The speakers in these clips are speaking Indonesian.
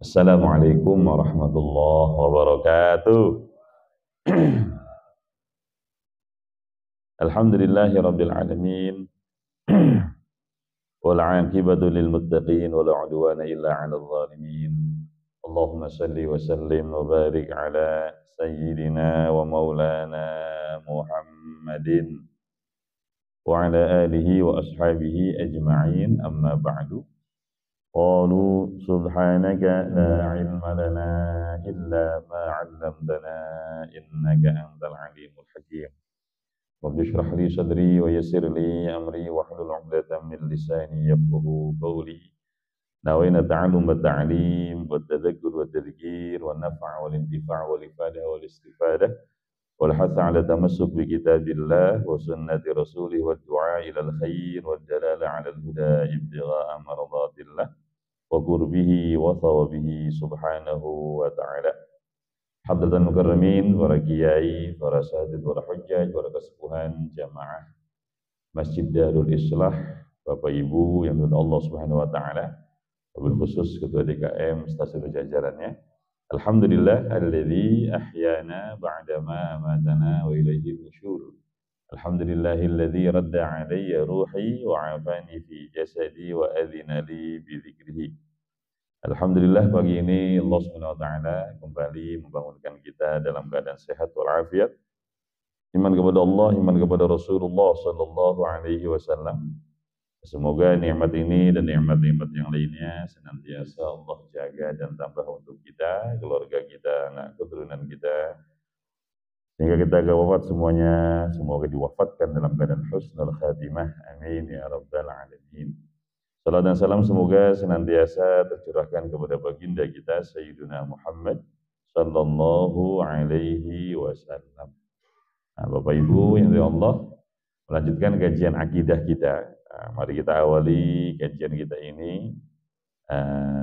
Assalamualaikum warahmatullahi wabarakatuh. Alhamdulillahi rabbil alamin. Wal 'aqibatu lil muttaqin wa la 'udwana illa 'alal zalimin. Allahumma shalli wa sallim wa barik ala sayyidina wa maulana Muhammadin wa ala alihi wa ashabihi ajma'in, amma ba'du. Qalu subhanaka la ilma lana illa ma 'allamtana innaka antal alimul hakim. Rabbi shrah li sadri wa yassir li amri wahlul 'uqdatam min lisani yafqahu qawli. Nawaina ta'allum wa ta'lim wa tadhakkur wa tadhkir wa naf'a wal intifa' wal ifadah wal istifadah wal hatha 'ala tamassuk bi kitabillah wa sunnati rasulih wa du'a ila al khair wa dalala 'ala al huda ibtigha'a maradatillah wa qurbihi wa thawabihi subhanahu wa ta'ala. Hadratan mukarramin, para kiai, para sahadat, para hujjaj, para kesepuhan jamaah Masjid Darul Islah, Bapak Ibu yang dirahmati Allah Subhanahu wa taala, wabil khusus Ketua DKM stasiun jajarannya. Alhamdulillah alladzi ahyana ba'dama amatana wa ilaihi nusyur. Alhamdulillahilladzi radda 'alayya ruhi wa 'afani fi jasadi wa adzina li bi dzikrihi. Alhamdulillah pagi ini Allah Subhanahu wa taala kembali membangunkan kita dalam keadaan sehat walafiat. Iman kepada Allah, iman kepada Rasulullah sallallahu alaihi wasallam. Semoga nikmat ini dan nikmat-nikmat yang lainnya senantiasa Allah jaga dan tambah untuk kita, keluarga kita, anak keturunan kita, sehingga kita agak wafat semuanya, semoga diwafatkan dalam keadaan husnul khatimah. Amin ya rabbal alamin. Salam dan salam semoga senantiasa tercurahkan kepada baginda kita Sayyiduna Muhammad sallallahu alaihi wasallam. Nah, Bapak Ibu yang dirahmati Allah, melanjutkan kajian akidah kita. Mari kita awali kajian kita ini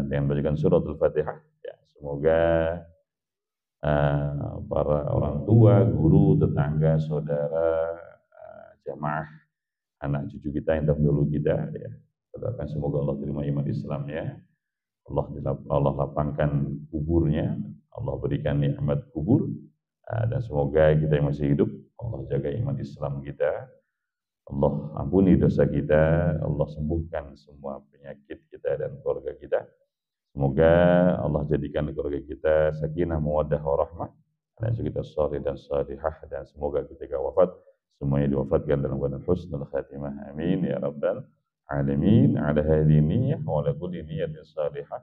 dengan bacakan suratul Fatihah. Ya, semoga para orang tua, guru, tetangga, saudara, jamaah, anak cucu kita yang terdahulu kita, ya, doakan semoga Allah terima iman Islamnya, Allah lapangkan kuburnya, Allah berikan nikmat kubur, dan semoga kita yang masih hidup Allah jaga iman Islam kita, Allah ampuni dosa kita, Allah sembuhkan semua penyakit kita dan keluarga kita. Semoga Allah jadikan keluarga kita sakinah, mawaddah, warahmah, dan juga kita shalih dan salihah, dan semoga ketika wafat semuanya diwafatkan dalam keadaan husnul khatimah. Amin ya rabbal alamin. Ala hadhihi niyyah wa ala kulli niyyatin salihah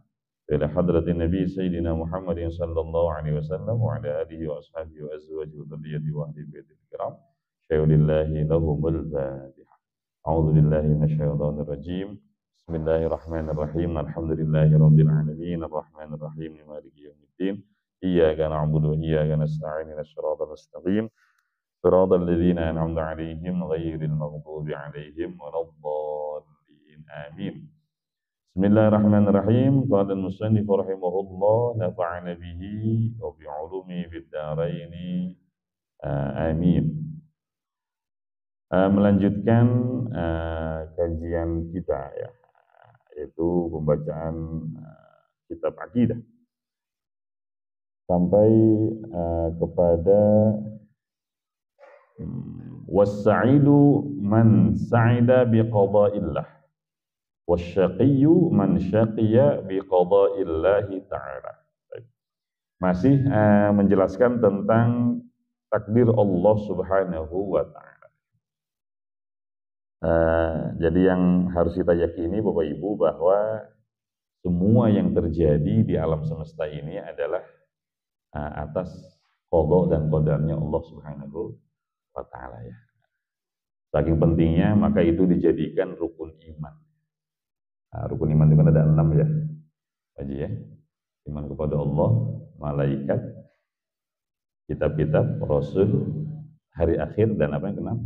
ila hadratin nabi sayyidina Muhammadin sallallahu alaihi wasallam wa ala alihi wa ashabihi wa azwajihi wa dhurriyyatihi wa ahli baitil kiram. Syai'ulillahi lahumul fatihah. A'udzu billahi minasyaitonir rajim. Bismillahirrahmanirrahim. Alhamdulillahi rabbil alamin arrahmanir rahim maliki yaumiddin. Iyyaka na'budu wa iyyaka nasta'in ihdinas siratal mustaqim. Siratal ladzina an'amta 'alaihim ghairil maghdubi 'alaihim waladdallin. Amin. Bismillahirrahmanirrahim. Qala al-musannif rahimahullah, nafa'ana bihi wa bi 'ulumi fid dharain. Amin. Melanjutkan kajian kita, ya, yaitu pembacaan kitab akidah sampai kepada was-sa'idu man sa'ida biqada'illah wasyaqiyyu man syaqiya biqada'illahi ta'ala. Masih menjelaskan tentang takdir Allah Subhanahu wa ta'ala. Jadi yang harus kita yakini Bapak Ibu bahwa semua yang terjadi di alam semesta ini adalah atas qada dan qadarnya Allah Subhanahu wa ta'ala, ya. Saking pentingnya maka itu dijadikan rukun iman. Rukun iman itu kan ada 6, ya, Haji, ya. Iman kepada Allah, malaikat, kitab-kitab, rasul, hari akhir, dan apa yang keenam?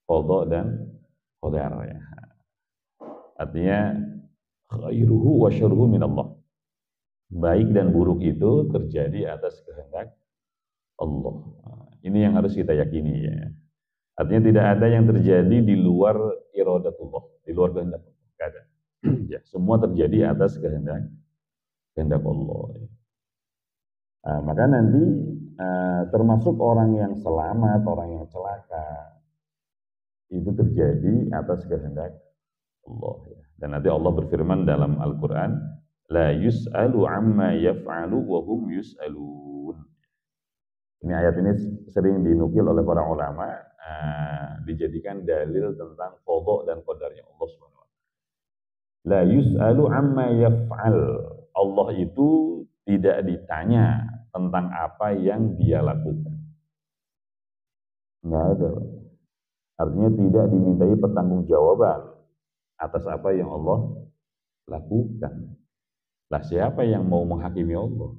Qada dan qadar, ya. Artinya khairuhu wa syarruhu minallah. Baik dan buruk itu terjadi atas kehendak Allah. Ini yang harus kita yakini, ya. Artinya tidak ada yang terjadi di luar iradatullah, di luar kehendak Allah. Tidak ada. Ya, semua terjadi atas kehendak kehendak Allah. Maka nanti termasuk orang yang selamat, orang yang celaka itu terjadi atas kehendak Allah. Dan nanti Allah berfirman dalam Al-Quran, la yus'alu amma yaf'alu wa hum yus'alun. Ini ayat ini sering dinukil oleh para ulama, dijadikan dalil tentang qada dan qadarnya Allah Subhanahu wa taala. La yus'alu amma yaf'al. Allah itu tidak ditanya tentang apa yang dia lakukan. Enggak ada. Artinya tidak dimintai pertanggungjawaban atas apa yang Allah lakukan. Lah siapa yang mau menghakimi Allah?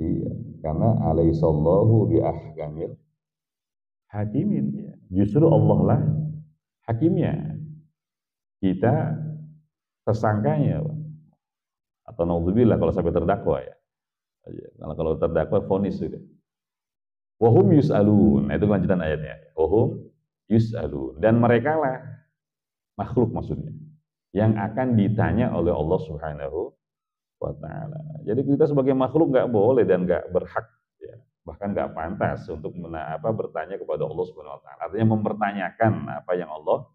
Iya, karena alaihissallahu bi ahkamil hakimin. Justru Allah lah hakimnya. Kita tersangkanya, atau naudzubillah kalau sampai terdakwa ya. Kalau terdakwa vonis sudah. Wahum yus'alun. Nah, itu kelanjutan ayatnya. Wahum yus'alun. Dan mereka lah makhluk maksudnya yang akan ditanya oleh Allah Subhanahu wa taala. Jadi kita sebagai makhluk nggak boleh dan nggak berhak ya, bahkan nggak pantas untuk bertanya kepada Allah Subhanahu wa taala. Artinya mempertanyakan apa yang Allah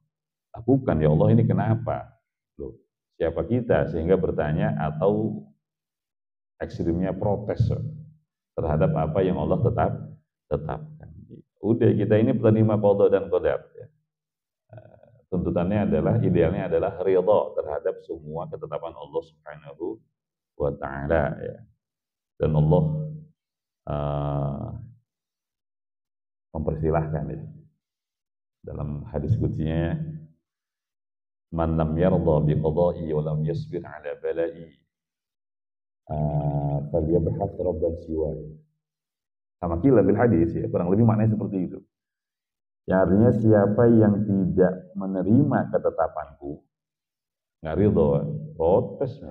lakukan. Ya Allah, ini kenapa? Loh, siapa kita sehingga bertanya atau ekstrimnya protes terhadap apa yang Allah tetapkan. Udah, kita ini penerima qada dan qadar ya. Tuntutannya adalah, idealnya adalah ridha terhadap semua ketetapan Allah Subhanahu wa ta'ala ya. Dan Allah mempersilahkan ya dalam hadis qudsiynya, man lam yarda bi qada'i wa lam yasbir ala bala'i falyabhath rabban siwaya. Sama kila bil hadis ya, kurang lebih maknanya seperti itu. Ya, artinya siapa yang tidak menerima ketetapanku, nggak ridho, protes.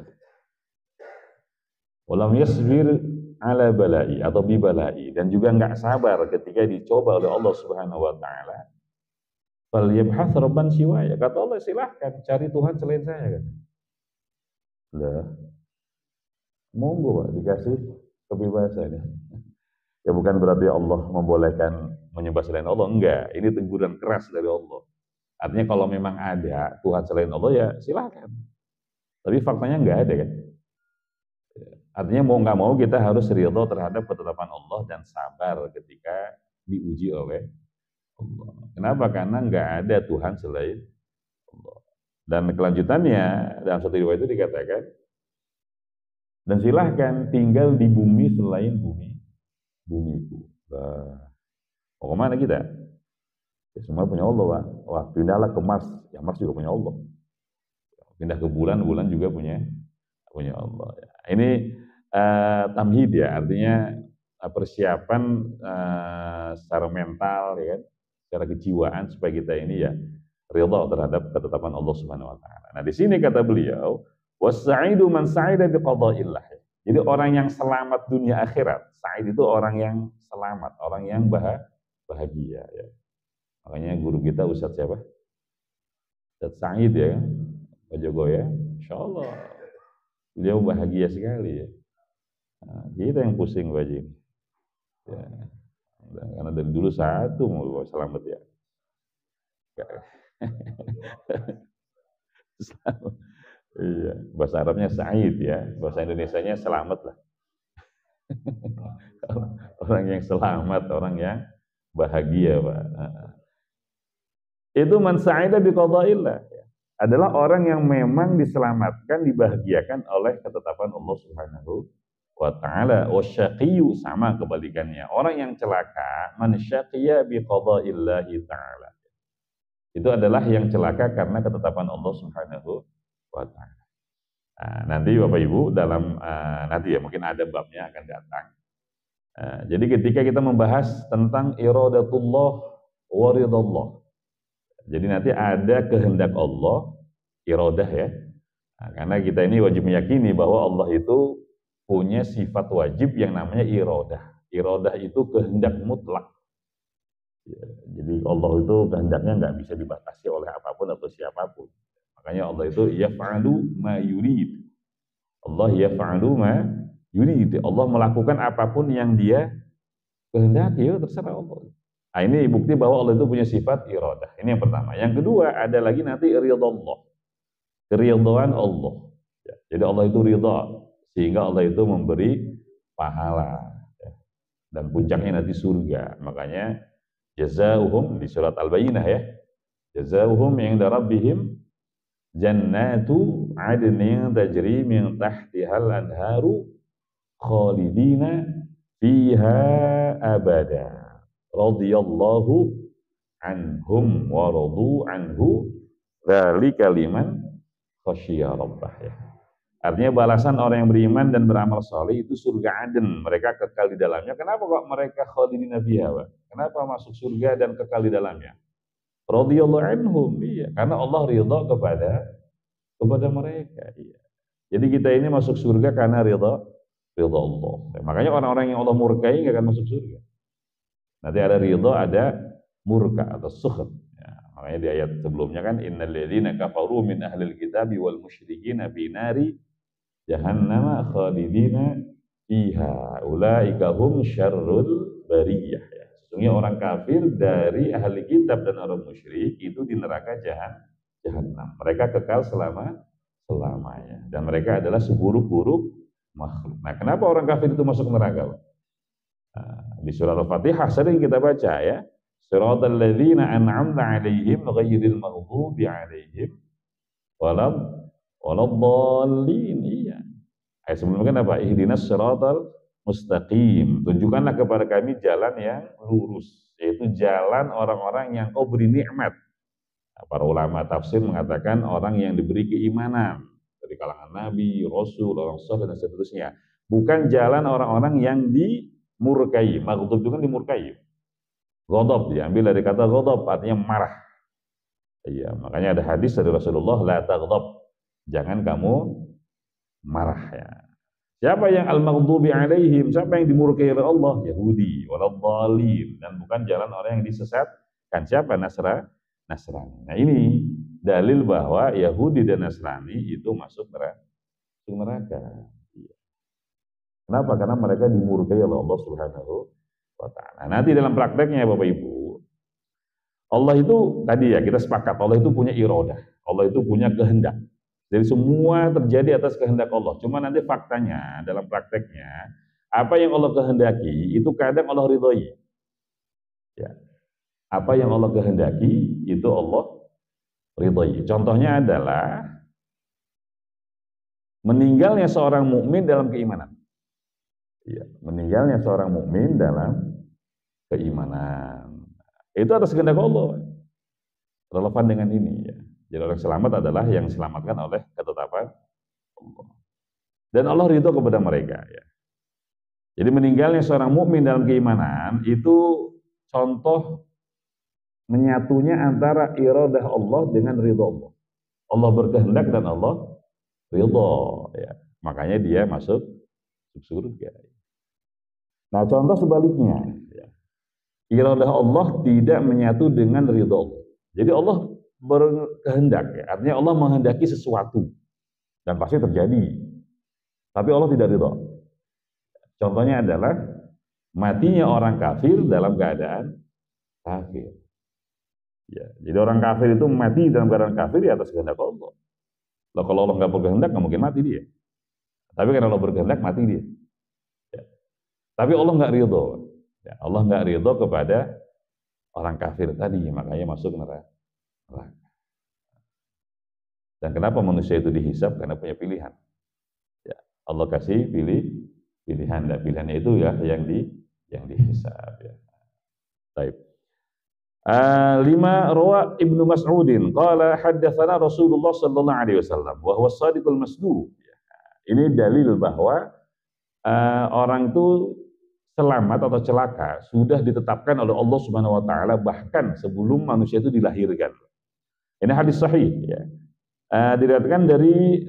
Walam yasbir ala balai atau bi balai, dan juga nggak sabar ketika dicoba oleh Allah Subhanahu wa taala. Fal yabhath rabban siwaya. Kata Allah, silahkan cari Tuhan selain saya kan. Lah, monggo Pak, dikasih kebebasan ya. Ya bukan berarti Allah membolehkan menyembah selain Allah, enggak. Ini teguran keras dari Allah. Artinya kalau memang ada Tuhan selain Allah ya silahkan. Tapi faktanya enggak ada kan. Artinya mau nggak mau kita harus ridho terhadap ketetapan Allah dan sabar ketika diuji oleh Allah. Kenapa? Karena nggak ada Tuhan selain Allah. Dan kelanjutannya dalam satu riwayat itu dikatakan, dan silahkan tinggal di bumi selain bumiku. Mau kemana kita? Ya, semua punya Allah, Pak. Wah, pindahlah ke Mars. Ya, Mars juga punya Allah. Pindah ke bulan, bulan juga punya Allah. Ini tamhid ya, artinya persiapan secara mental ya kan, secara kejiwaan supaya kita ini ya ridha terhadap ketetapan Allah Subhanahu wa taala. Nah, di sini kata beliau, was-sa'idu man sa'ida bi qada'illah. Jadi orang yang selamat dunia akhirat, sa'id itu orang yang selamat, orang yang bahagia ya. Makanya guru kita Ustadz siapa? Ustadz Sa'id ya, Pak Jogo ya. Insyaallah beliau bahagia sekali ya. Nah, kita yang pusing Pak Haji. Ya. Karena dari dulu satu mau selamat ya. Iya, bahasa Arabnya Sa'id ya, bahasa Indonesianya selamat lah. Orang yang selamat, orang yang bahagia, Pak. Itu man sa'ida bi qada'illah. Adalah orang yang memang diselamatkan, dibahagiakan oleh ketetapan Allah Subhanahu wa ta'ala. Wasyaqiyyu, sama kebalikannya. Orang yang celaka, man syaqiya bi qada'illahi ta'ala. Itu adalah yang celaka karena ketetapan Allah Subhanahu wa ta'ala. Nah, nanti Bapak Ibu dalam nanti ya mungkin ada babnya akan datang. Jadi ketika kita membahas tentang iradatullah wa ridallah. Jadi nanti ada kehendak Allah, iradah ya. Nah, karena kita ini wajib meyakini bahwa Allah itu punya sifat wajib yang namanya iradah. Iradah itu kehendak mutlak. Ya, jadi Allah itu kehendaknya nggak bisa dibatasi oleh apapun atau siapapun. Makanya Allah itu yaf'alu ma yurid. Allah yaf'alu ma yurid. Allah melakukan apapun yang Dia kehendaki, ya terserah Allah. Nah, ini bukti bahwa Allah itu punya sifat iradah. Ini yang pertama. Yang kedua, ada lagi nanti ridha Allah. Keridhaan Allah. Ya, jadi Allah itu ridha, sehingga Allah itu memberi pahala. Ya. Dan puncaknya nanti surga. Makanya jazaohum di surat Al-Bayyinah ya. Jazaohum inda rabbihim jannatu adnin tajri min tahtihal anharu khalidina fiha abada radhiyallahu anhum wa radu anhu dzalika liman khasyya rabbah ya. Artinya balasan orang yang beriman dan beramal saleh itu surga Aden, mereka kekal di dalamnya. Kenapa kok mereka khalidina fiha? Kenapa masuk surga dan kekal di dalamnya? Radhiyallahu anhum, iya, karena Allah ridha kepada mereka, iya. Jadi kita ini masuk surga karena ridha Allah. Makanya orang-orang yang Allah murkai nggak akan masuk surga. Nanti ada ridha, ada murka atau sukhat. Ya, makanya di ayat sebelumnya kan innal ladzina kafaru min ahlil kitabi wal musyrikin fi nari jahannam khalidina fiha ulaika hum syarrul bariyah. Ya. Sesungguhnya orang kafir dari ahli kitab dan orang musyrik itu di neraka jahanam. Mereka kekal selamanya dan mereka adalah seburuk-buruk makhluk. Nah, kenapa orang kafir itu masuk neraka, Pak? Nah, di surat Al-Fatihah sering kita baca ya. Siratal ladzina an'amta 'alaihim ghairil maghdubi 'alaihim waladdallin. Iya. Ayat sebelumnya kan apa? Ihdinas siratal mustaqim. Tunjukkanlah kepada kami jalan yang lurus, yaitu jalan orang-orang yang Kau beri nikmat. Nah, para ulama tafsir mengatakan orang yang diberi keimanan dari kalangan nabi, rasul, orang saleh dan seterusnya. Bukan jalan orang-orang yang dimurkai. Maghdub juga dimurkai. Ghadab diambil dari kata ghadab, artinya marah. Iya, makanya ada hadis dari Rasulullah, la taghdab. Jangan kamu marah ya. Siapa yang al-maghdubi alaihim? Siapa yang dimurkai oleh Allah? Yahudi, waladhdallin, dan bukan jalan orang yang disesatkan. Siapa? Nasrani. Nah, ini dalil bahwa Yahudi dan Nasrani itu masuk neraka. Kenapa? Karena mereka dimurkai oleh Allah Subhanahu wa ta'ala. Nanti dalam prakteknya Bapak Ibu, Allah itu tadi ya kita sepakat, Allah itu punya iradah, Allah itu punya kehendak. Jadi semua terjadi atas kehendak Allah. Cuma nanti faktanya dalam prakteknya, apa yang Allah kehendaki itu kadang Allah ridhoi. Ya. Apa yang Allah kehendaki itu Allah ridhoi. Contohnya adalah meninggalnya seorang mukmin dalam keimanan. Ya, meninggalnya seorang mukmin dalam keimanan. Itu atas kehendak Allah. Relevan dengan ini ya. Jadi orang selamat adalah yang diselamatkan oleh ketetapan Allah. Dan Allah ridho kepada mereka ya. Jadi meninggalnya seorang mukmin dalam keimanan itu contoh menyatunya antara iradah Allah dengan ridho Allah. Allah berkehendak dan Allah ridho ya. Makanya dia masuk surga. Nah, contoh sebaliknya ya. Iradah Allah tidak menyatu dengan ridho Allah. Jadi Allah berkehendak ya. Artinya Allah menghendaki sesuatu dan pasti terjadi. Tapi Allah tidak ridho. Contohnya adalah matinya orang kafir dalam keadaan kafir. Ya, jadi orang kafir itu mati dalam keadaan kafir di atas kehendak Allah. Loh, kalau Allah nggak berkehendak nggak mungkin mati dia. Tapi karena Allah berkehendak mati dia. Ya. Tapi Allah nggak ridho. Ya, Allah nggak ridho kepada orang kafir tadi, makanya masuk neraka. Dan kenapa manusia itu dihisab? Karena punya pilihan. Ya, Allah kasih pilihan, dan pilihannya itu ya yang dihisab. Ya. Baik. 5 rawa Ibnu Mas'udin qala haddatsana Rasulullah sallallahu alaihi wasallam wa huwa shadiqul masduq. Ini dalil bahwa orang itu selamat atau celaka sudah ditetapkan oleh Allah Subhanahu wa taala bahkan sebelum manusia itu dilahirkan. Ini hadis sahih ya. Diriwayatkan dari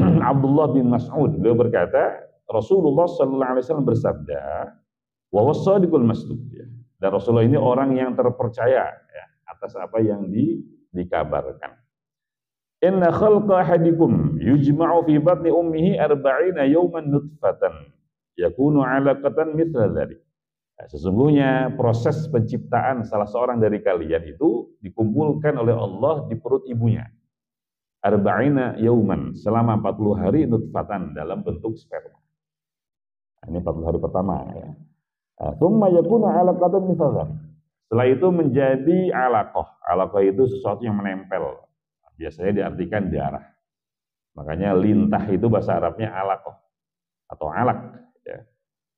Abdullah bin Mas'ud, beliau berkata Rasulullah sallallahu alaihi wasallam bersabda wa huwa shadiqul masduq ya. Dan Rasulullah ini orang yang terpercaya ya, atas apa yang dikabarkan. Inna khalqa ahadikum yujma'u fi batni ummihi arba'ina yawman nutfatan yakunu 'alaqatan mithla dzalik. Nah, sesungguhnya proses penciptaan salah seorang dari kalian itu dikumpulkan oleh Allah di perut ibunya. Arba'ina yauman, selama 40 hari nutfatan dalam bentuk sperma. Nah, ini 40 hari pertama ya. Tsumma yakunu 'alaqatan mithla dzalik. Setelah itu menjadi alaqah. Alaqah itu sesuatu yang menempel. Biasanya diartikan darah. Makanya lintah itu bahasa Arabnya alaqah atau alaq ya.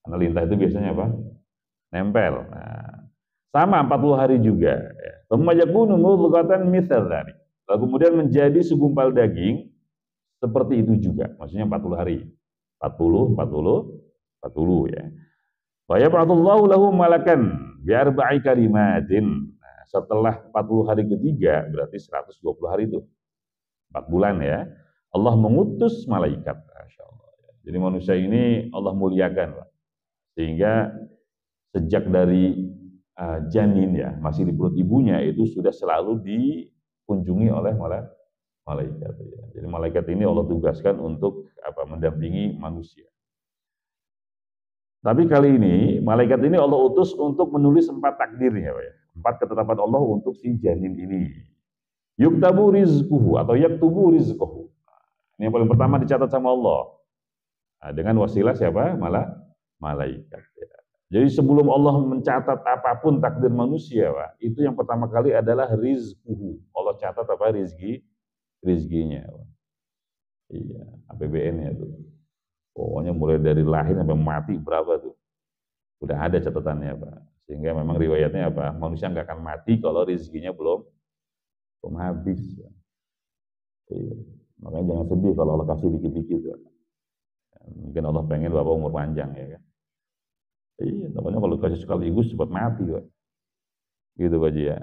Karena lintah itu biasanya apa? Nempel. Nah, sama 40 hari juga ya. Tsumma yakunu mudghatan mithla dzalik. Lalu kemudian menjadi segumpal daging seperti itu juga. Maksudnya 40 hari. 40 ya. Wa yab'atsullahu lahu malakan bi arba'i kalimatin. Setelah 40 hari ketiga, berarti 120 hari itu. 4 bulan ya. Allah mengutus malaikat. Masya Allah. Jadi manusia ini Allah muliakan. Pak. Sehingga sejak dari janin ya, masih di perut ibunya, itu sudah selalu dikunjungi oleh malaikat. Ya. Jadi malaikat ini Allah tugaskan untuk mendampingi manusia. Tapi kali ini, malaikat ini Allah utus untuk menulis 4 takdirnya, Pak ya. 4 ketetapan Allah untuk si janin ini. Yuktabu rizquhu atau yaktubu rizquhu. Ini yang paling pertama dicatat sama Allah. Nah, dengan wasilah siapa? Malaikat. Ya. Jadi sebelum Allah mencatat apapun takdir manusia, Pak, itu yang pertama kali adalah rizquhu. Allah catat apa? Rizkinya. Pak. Iya, APBN-nya tuh. Pokoknya mulai dari lahir sampai mati berapa tuh. Udah ada catatannya, Pak. Sehingga memang riwayatnya apa? Manusia nggak akan mati kalau rezekinya belum habis. Iya. Makanya jangan sedih kalau Allah kasih dikit-dikit. Ya. Mungkin Allah pengen Bapak umur panjang ya kan. Iya, makanya kalau kasih sekaligus cepat mati, Pak. Gitu Pak Ji ya.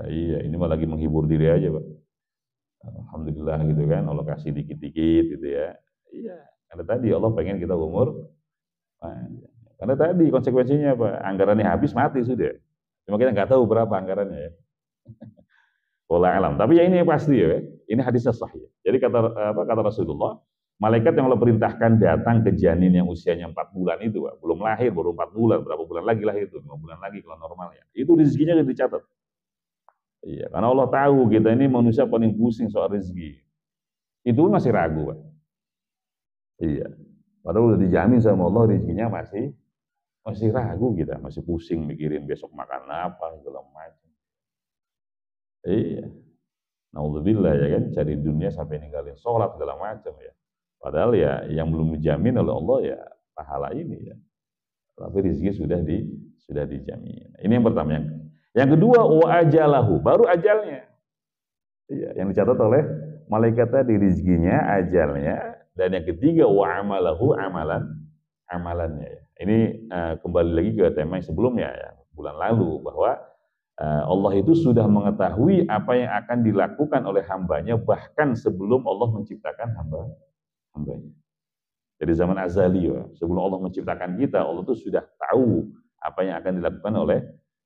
Nah, iya, ini mah lagi menghibur diri aja, Pak. Alhamdulillah gitu kan, Allah kasih dikit-dikit gitu ya. Iya, karena tadi Allah pengen kita umur panjang. Karena tadi konsekuensinya apa? Anggarannya habis mati sudah. Cuma kita nggak tahu berapa anggarannya ya. Wallahu alam. Tapi ya ini pasti ya. Ini hadisnya sahih. Jadi kata Rasulullah, malaikat yang Allah perintahkan datang ke janin yang usianya 4 bulan itu, Pak. Belum lahir, baru 4 bulan, berapa bulan lagi lahir itu? 5 bulan lagi kalau normal ya. Itu rezekinya dicatat. Iya, karena Allah tahu kita ini manusia paling pusing soal rezeki. Itu masih ragu, Pak. Iya. Padahal udah dijamin sama Allah rezekinya masih ragu kita, masih pusing mikirin besok makan apa segala macam. Iya. Naudzubillah ya kan, cari dunia sampai ninggalin sholat segala macam ya. Padahal ya yang belum dijamin oleh Allah ya pahala ini ya. Tapi rezeki sudah dijamin. Ini yang pertama. Yang kedua wa ajalahu, baru ajalnya. Iya, yang dicatat oleh malaikat tadi rezekinya, ajalnya, dan yang ketiga wa amalahu, amalannya ya. Ini kembali lagi ke tema yang sebelumnya ya, bulan lalu, bahwa Allah itu sudah mengetahui apa yang akan dilakukan oleh hambanya bahkan sebelum Allah menciptakan hambanya. Dari zaman azali ya, sebelum Allah menciptakan kita, Allah itu sudah tahu apa yang akan dilakukan oleh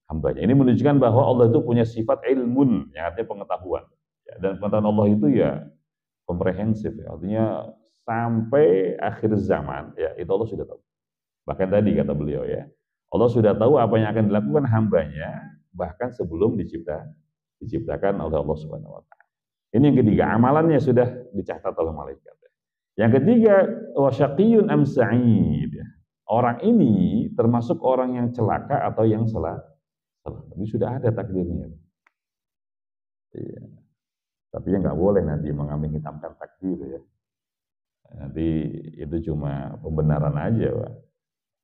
hambanya. Ini menunjukkan bahwa Allah itu punya sifat ilmun, yang artinya pengetahuan. Ya, dan pengetahuan Allah itu ya komprehensif, ya. Artinya sampai akhir zaman, ya itu Allah sudah tahu. Bahkan tadi kata beliau ya, Allah sudah tahu apa yang akan dilakukan hambanya bahkan sebelum diciptakan oleh Allah Subhanahu Wa Taala. Ini yang ketiga, amalannya sudah dicatat oleh malaikat. Yang ketiga, wasyaqiyun am sa'id. Orang ini termasuk orang yang celaka atau yang salah. Ini sudah ada takdirnya. Iya. Tapi ya nggak boleh nanti mengambing hitamkan takdir ya. Nanti itu cuma pembenaran aja, Pak.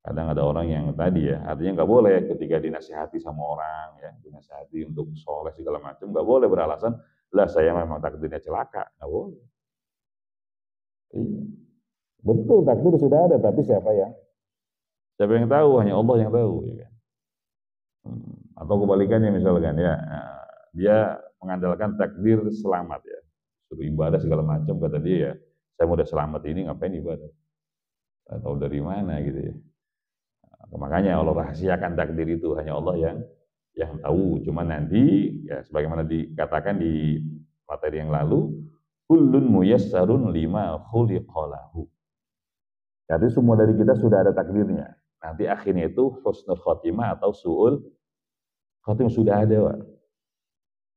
Kadang ada orang yang tadi ya, artinya nggak boleh ketika dinasihati sama orang ya, dinasihati untuk soleh segala macam, nggak boleh beralasan, lah saya memang takdirnya celaka, nggak boleh. Iya. Betul takdir sudah ada, tapi siapa yang tahu? Hanya Allah yang tahu. Ya. Atau kebalikannya misalkan ya, dia mengandalkan takdir selamat ya, suruh ibadah segala macam, kata dia ya, saya mau udah selamat ini ngapain ibadah? Tahu dari mana gitu ya. Makanya Allah rahasiakan takdir itu, hanya Allah yang tahu. Cuma nanti ya sebagaimana dikatakan di materi yang lalu, kullun muyassarun lima khuliqa lahu. Jadi semua dari kita sudah ada takdirnya. Nanti akhirnya itu husnul khotimah atau su'ul khotimah sudah ada, Pak.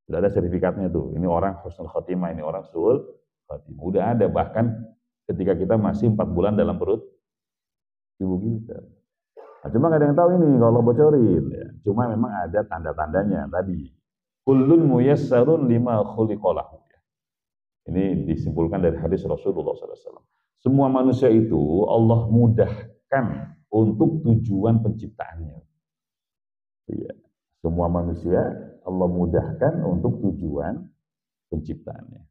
Sudah ada sertifikatnya tuh. Ini orang husnul khotimah, ini orang su'ul khotimah. Udah ada, bahkan ketika kita masih 4 bulan dalam perut ibu kita. Nah, cuma nggak ada yang tahu ini kalau Allah bocorin. Ya. Cuma memang ada tanda-tandanya tadi. Kullun muyassarun lima khuliqa lahu. Ini disimpulkan dari hadis Rasulullah SAW. Semua manusia itu Allah mudahkan untuk tujuan penciptaannya. Iya. Semua manusia Allah mudahkan untuk tujuan penciptaannya.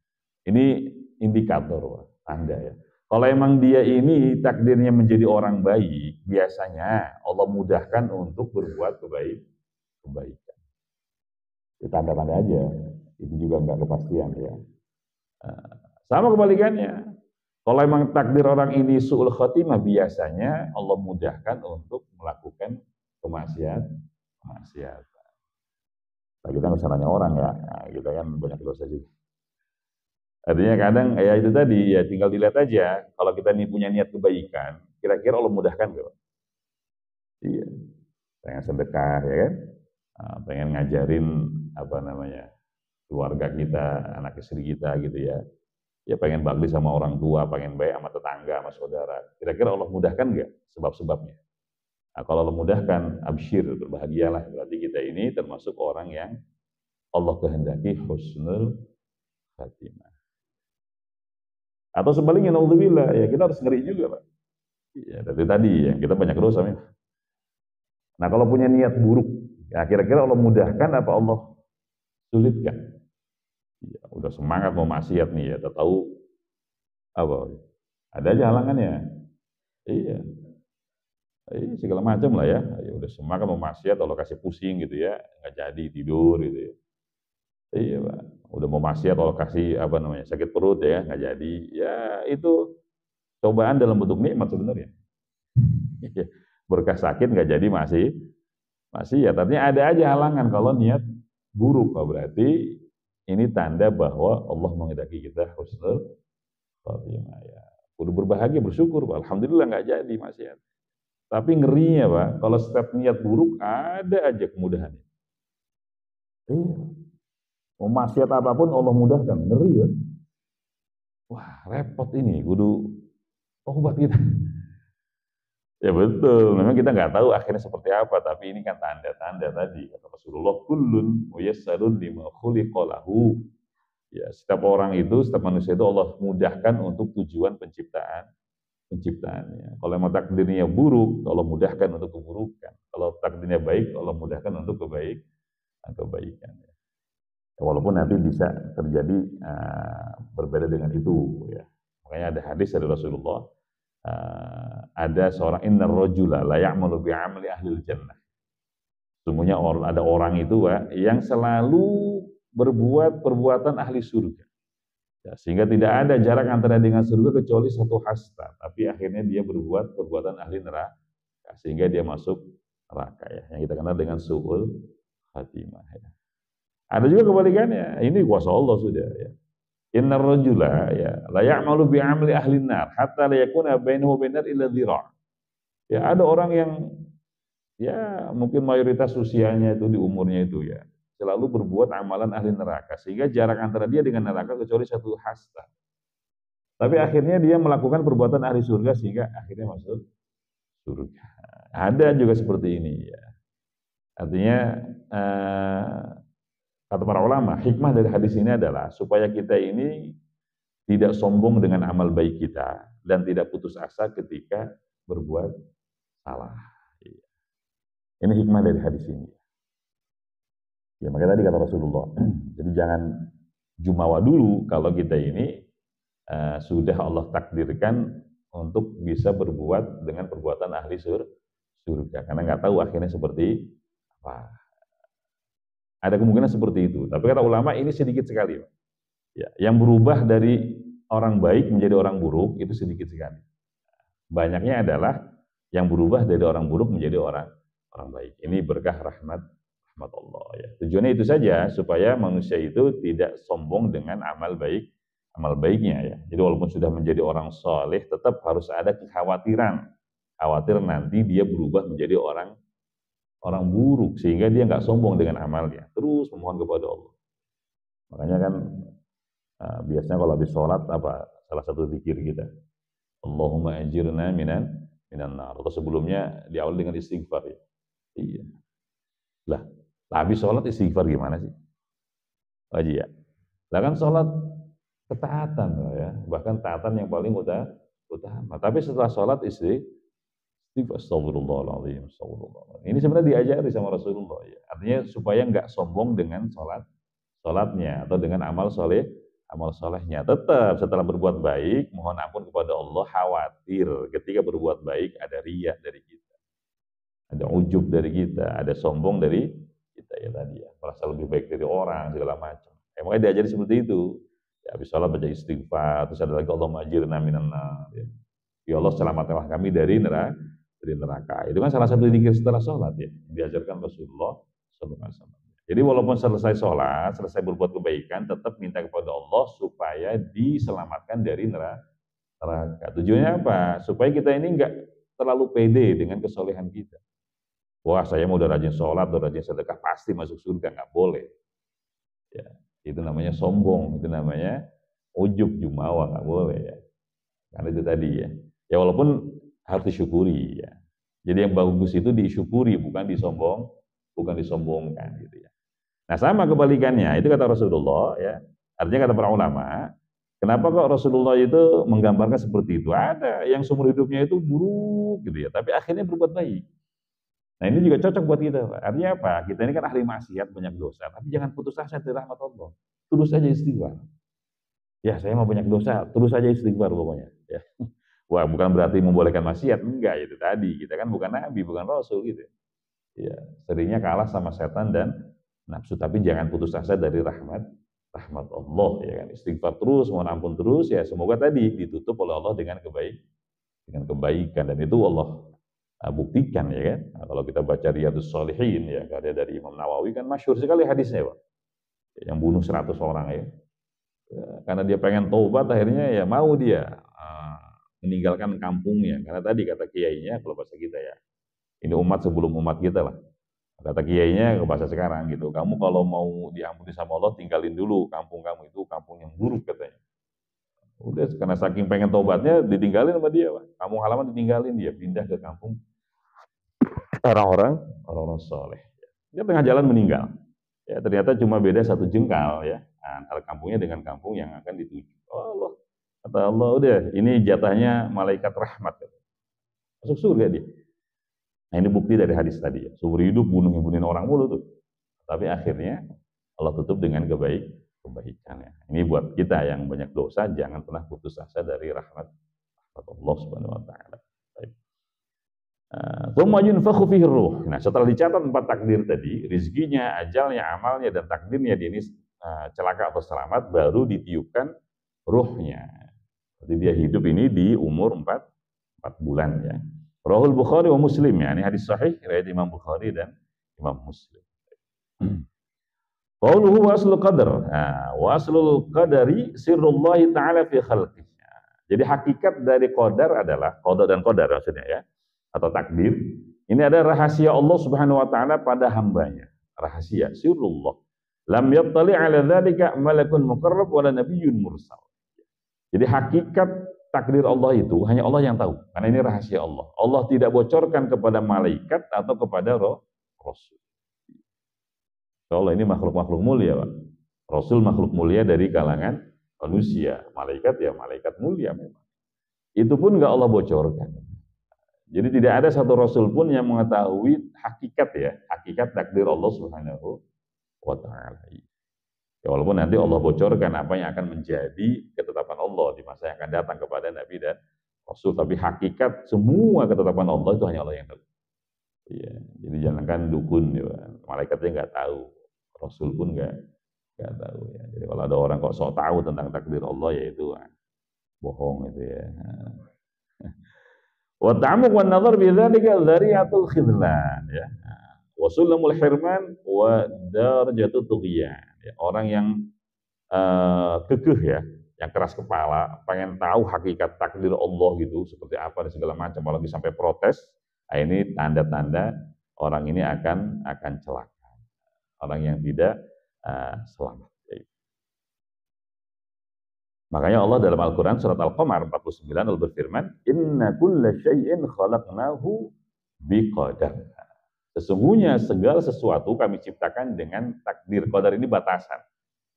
Ini indikator, tanda ya. Kalau emang dia ini takdirnya menjadi orang baik, biasanya Allah mudahkan untuk berbuat kebaikan. Itu tanda-tanda aja. Itu juga nggak kepastian ya. Sama kebalikannya. Kalau emang takdir orang ini su'ul khotimah, biasanya Allah mudahkan untuk melakukan kemaksiatan. Nah, kita nggak usah nanya orang ya, nah, kita kan banyak dosa juga. Artinya kadang ya itu tadi, ya tinggal dilihat aja. Kalau kita nih punya niat kebaikan, kira-kira Allah mudahkan gak? Iya. Pengen sedekah ya kan? Nah, pengen ngajarin keluarga kita, anak istri kita gitu ya. Ya pengen bakti sama orang tua, pengen baik sama tetangga, sama saudara. Kira-kira Allah mudahkan nggak sebab-sebabnya? Nah, kalau Allah mudahkan, absyir, berbahagialah. Berarti kita ini termasuk orang yang Allah kehendaki husnul khatimah. Atau sebaliknya, naudzubillah, ya kita harus ngeri juga, Pak. Ya, dari tadi ya, kita banyak dosa. Nah, kalau punya niat buruk, ya kira-kira Allah mudahkan apa Allah sulitkan? Ya, udah semangat mau maksiat nih ya, tahu apa? Ada aja halangannya. Iya. Segala macam lah ya. Ya udah semangat mau maksiat, Allah kasih pusing gitu ya, nggak jadi tidur gitu ya. Iya, Pak. Udah mau maksiat Allah kasih sakit perut ya, nggak jadi. Ya itu cobaan dalam bentuk nikmat sebenarnya. Berkah sakit nggak jadi masih ya. Artinya ada aja halangan kalau niat buruk. Berarti ini tanda bahwa Allah menghendaki kita husnul khatimah ya. Kudu berbahagia, bersyukur, Pak. Alhamdulillah nggak jadi maksiat. Tapi ngerinya, Pak, kalau setiap niat buruk ada aja kemudahannya. Iya. Mau maksiat apapun Allah mudahkan, ngeri ya. Wah, repot ini, kudu tobat kita. Ya betul, memang kita nggak tahu akhirnya seperti apa, tapi ini kan tanda-tanda tadi kata Rasulullah, kullun muyassarun lima khuliqa lahu. Ya, setiap orang itu, setiap manusia itu Allah mudahkan untuk tujuan penciptaannya. Kalau emang takdirnya buruk, Allah mudahkan untuk keburukan. Kalau takdirnya baik, Allah mudahkan untuk kebaikan. Walaupun nanti bisa terjadi berbeda dengan itu ya. Makanya ada hadis dari Rasulullah, ada seorang innar rajula la ya'malu bi'amali ahlil jannah. Sungguhnya ada orang itu Pak, yang selalu berbuat perbuatan ahli surga. Ya, sehingga tidak ada jarak antara dengan surga kecuali satu hasta, tapi akhirnya dia berbuat perbuatan ahli neraka sehingga dia masuk neraka ya. Yang kita kenal dengan su'ul khatimah ya. Ada juga kebalikannya. Ini kuasa Allah sudah ya. Innar rajula ya la ya'malu bi'amali ahli nar hatta la yakuna bainahu wa bainar illa dhira'. Ya, ada orang yang ya mungkin mayoritas usianya itu di umurnya itu ya selalu berbuat amalan ahli neraka sehingga jarak antara dia dengan neraka kecuali satu hasta. Tapi akhirnya dia melakukan perbuatan ahli surga sehingga akhirnya masuk surga. Ada juga seperti ini ya. Artinya kata para ulama, hikmah dari hadis ini adalah supaya kita ini tidak sombong dengan amal baik kita dan tidak putus asa ketika berbuat salah. Ini hikmah dari hadis ini. Ya, makanya tadi kata Rasulullah, jadi jangan jumawa dulu kalau kita ini sudah Allah takdirkan untuk bisa berbuat dengan perbuatan ahli surga. Karena nggak tahu akhirnya seperti apa. Ada kemungkinan seperti itu. Tapi kata ulama ini sedikit sekali. Ya, yang berubah dari orang baik menjadi orang buruk itu sedikit sekali. Banyaknya adalah yang berubah dari orang buruk menjadi orang baik. Ini berkah rahmat Allah ya. Tujuannya itu saja supaya manusia itu tidak sombong dengan amal baik amal baiknya ya. Jadi walaupun sudah menjadi orang soleh, tetap harus ada kekhawatiran, khawatir nanti dia berubah menjadi orang buruk sehingga dia nggak sombong dengan amalnya, terus memohon kepada Allah. Makanya kan biasanya kalau habis sholat apa salah satu zikir kita, Allahumma ajirna minan nar. Atau sebelumnya diawali dengan istighfar ya. Iya. Lah, habis sholat istighfar gimana sih? Haji ya. Lah kan sholat ketaatan ya, bahkan taatan yang paling utama. Tapi setelah sholat istighfar, astagfirullahaladzim, astagfirullahaladzim. Ini sebenarnya diajari sama Rasulullah ya. Artinya supaya nggak sombong dengan sholatnya atau dengan amal solehnya. Tetap setelah berbuat baik, mohon ampun kepada Allah, khawatir ketika berbuat baik ada riya dari kita, ada ujub dari kita, ada sombong dari kita ya tadi ya, merasa lebih baik dari orang segala macam. Makanya diajari seperti itu. Ya, habis sholat baca istighfar, terus ada lagi Allahumma ajirna minan nar. Ya Allah selamatkanlah kami dari neraka. Itu kan salah satu zikir setelah sholat ya, diajarkan Rasulullah SAW. Jadi walaupun selesai sholat, selesai berbuat kebaikan, tetap minta kepada Allah supaya diselamatkan dari neraka. Tujuannya apa? Supaya kita ini enggak terlalu pede dengan kesolehan kita. Wah, saya mau udah rajin sholat, udah rajin sedekah, pasti masuk surga. Nggak boleh. Ya, itu namanya sombong, itu namanya ujub, jumawa, nggak boleh ya. Karena itu tadi ya. Ya walaupun harus disyukuri ya. Jadi yang bagus itu disyukuri, bukan disombongkan gitu ya. Nah sama kebalikannya, itu kata Rasulullah ya. Artinya kata para ulama, kenapa kok Rasulullah itu menggambarkan seperti itu? Ada yang seumur hidupnya itu buruk gitu ya, tapi akhirnya berbuat baik. Nah ini juga cocok buat kita, Pak. Artinya apa? Kita ini kan ahli maksiat, banyak dosa, tapi jangan putus asa dari rahmat Allah. Terus aja istighfar. Ya saya mau banyak dosa, terus aja istighfar pokoknya. Ya. Wah bukan berarti membolehkan maksiat, enggak itu tadi. Kita kan bukan nabi, bukan rasul gitu. Ya, seringnya kalah sama setan dan nafsu, tapi jangan putus asa dari rahmat Allah ya kan. Istighfar terus, mohon ampun terus ya. Semoga tadi ditutup oleh Allah dengan kebaikan, dan itu Allah buktikan ya kan. Nah, kalau kita baca Riyadhus Shalihin ya, karya dari Imam Nawawi kan masyhur sekali hadisnya Pak. Yang bunuh 100 orang ya. Karena dia pengen taubat, akhirnya ya mau dia meninggalkan kampungnya. Karena tadi kata kiainya, kalau bahasa kita ya, ini umat sebelum umat kita lah. Kata kiainya ke bahasa sekarang gitu, kamu kalau mau diampuni sama Allah, tinggalin dulu kampung kamu, itu kampung yang buruk katanya. Udah, karena saking pengen tobatnya, ditinggalin sama dia Pak. Kampung halaman ditinggalin, dia pindah ke kampung orang-orang soleh. Dia tengah jalan meninggal. Ya ternyata cuma beda 1 jengkal ya, antara kampungnya dengan kampung yang akan dituju. Oh Allah, kata Allah, udah ini jatahnya malaikat rahmat. Masuk surga dia. Nah ini bukti dari hadis tadi ya. Seumur hidup bunuhin orang mulu tuh. Tapi akhirnya Allah tutup dengan kebaikannya. Ini buat kita yang banyak dosa, jangan pernah putus asa dari rahmat Allah Subhanahu wa taala. Baik. Tsumma yunfakhu fihi ruh. Nah, setelah dicatat 4 takdir tadi, rizkinya, ajalnya, amalnya, dan takdirnya dia ini celaka atau selamat, baru ditiupkan ruhnya. Jadi dia hidup ini di umur 4 bulan ya. Rahul Bukhari wa Muslim ya. Ini hadis sahih riwayat Imam Bukhari dan Imam Muslim. Qauluhu waslul qadar. Nah, waslul qadari sirrullah taala fi khalqihi. Jadi hakikat dari qadar adalah qada dan qadar maksudnya ya, atau takdir. Ini ada rahasia Allah Subhanahu wa taala pada hambanya. Rahasia sirrullah. Lam yattali' ala dzalika malakun muqarrab wala nabiyyun mursal. Jadi hakikat takdir Allah itu hanya Allah yang tahu, karena ini rahasia Allah. Allah tidak bocorkan kepada malaikat atau kepada rasul. Allah ini makhluk-makhluk mulia, Pak. Rasul makhluk mulia dari kalangan manusia. Malaikat ya malaikat mulia memang. Itu pun nggak Allah bocorkan. Jadi tidak ada satu rasul pun yang mengetahui hakikat takdir Allah Subhanahu wa taala. Ya, walaupun nanti Allah bocorkan apa yang akan menjadi ketetapan Allah di masa yang akan datang kepada Nabi dan Rasul, tapi hakikat semua ketetapan Allah itu hanya Allah yang tahu. Ya, jadi jangankan dukun, ya, malaikatnya nggak tahu, Rasul pun nggak tahu. Ya. Jadi kalau ada orang kok sok tahu tentang takdir Allah, ya itu bohong itu ya. Wa ta'ammuq wan nazar bi dzalika dzari'atul khidlan ya. Wa sulamul hirman wa darajatut tughyan. Ya, orang yang kekeh ya, yang keras kepala, pengen tahu hakikat takdir Allah gitu, seperti apa dan segala macam, apalagi sampai protes, nah ini tanda-tanda orang ini akan celaka, orang yang tidak selamat. Makanya Allah dalam Al-Quran surat Al-Qamar 49 Allah berfirman, Inna kulla syai'in khalaqnahu biqadar. Sesungguhnya segala sesuatu kami ciptakan dengan takdir. Qadar ini batasan.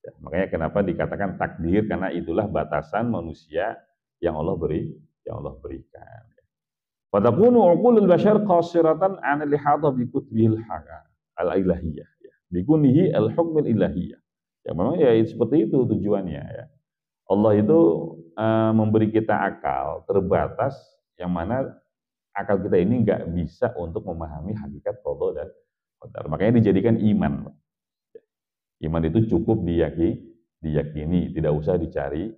Ya, makanya kenapa dikatakan takdir, karena itulah batasan manusia yang Allah berikan. Fatakunu uqulul bashar qasiratan an al-ihata bi kutbil al-ilahiyah. Bikunihi al-hukmil ilahiyah. Ya memang ya seperti itu tujuannya ya. Allah itu memberi kita akal terbatas, yang mana akal kita ini nggak bisa untuk memahami hakikat qada dan qadar. Makanya dijadikan iman. Iman itu cukup diyakini, tidak usah dicari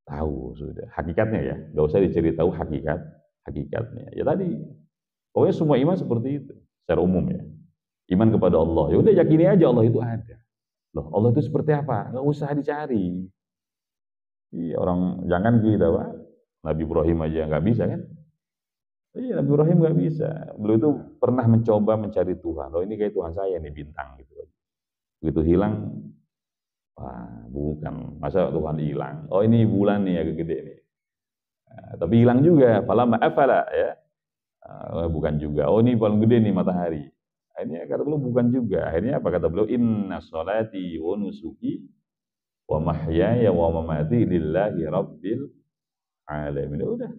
tahu sudah hakikatnya ya, nggak usah dicari tahu hakikatnya. Ya tadi, pokoknya semua iman seperti itu secara umum ya. Iman kepada Allah, ya udah yakini aja Allah itu ada. Loh, Allah itu seperti apa? Nggak usah dicari. Iya, orang jangan kita Pak. Nabi Ibrahim aja nggak bisa kan? Iya, Nabi Ibrahim nggak bisa. Beliau itu pernah mencoba mencari Tuhan. Oh ini kayak Tuhan saya nih, bintang gitu. Begitu hilang, wah bukan. Masa Tuhan hilang? Oh ini bulan nih agak gede nih. Nah, tapi hilang juga. Falamma afala ya. Bukan juga. Oh ini paling gede nih matahari. Akhirnya kata beliau bukan juga. Akhirnya apa kata beliau? Inna sholati wa nusuki wa mahyaya wa mamati lillahi rabbil alamin. Udah.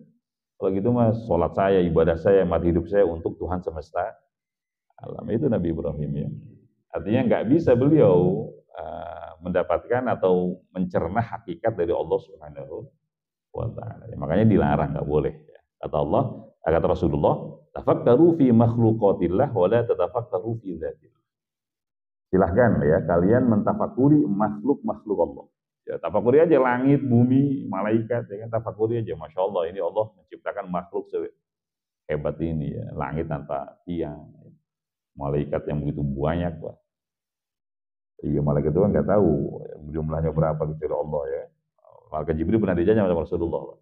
Kalau gitu mah salat saya, ibadah saya, mati hidup saya untuk Tuhan semesta alam. Itu Nabi Ibrahim ya. Artinya nggak bisa beliau mendapatkan atau mencerna hakikat dari Allah Subhanahu wa taala. Ya, makanya dilarang, nggak boleh ya. Kata Allah, kata Rasulullah, tafakkaru fi makhluqatillah wa la tatafakkaru fi dzatillah. Silahkan ya, kalian mentafakuri makhluk-makhluk Allah. Ya, tafakuri aja langit, bumi, malaikat, ya kan, tafakuri aja. Masya Allah, ini Allah menciptakan makhluk sehebat ini ya. Langit tanpa tiang, malaikat yang begitu banyak, Pak. Iya, malaikat itu kan nggak tahu jumlahnya berapa kecuali Allah ya. Malaikat Jibril pernah dijajah sama Rasulullah, Pak.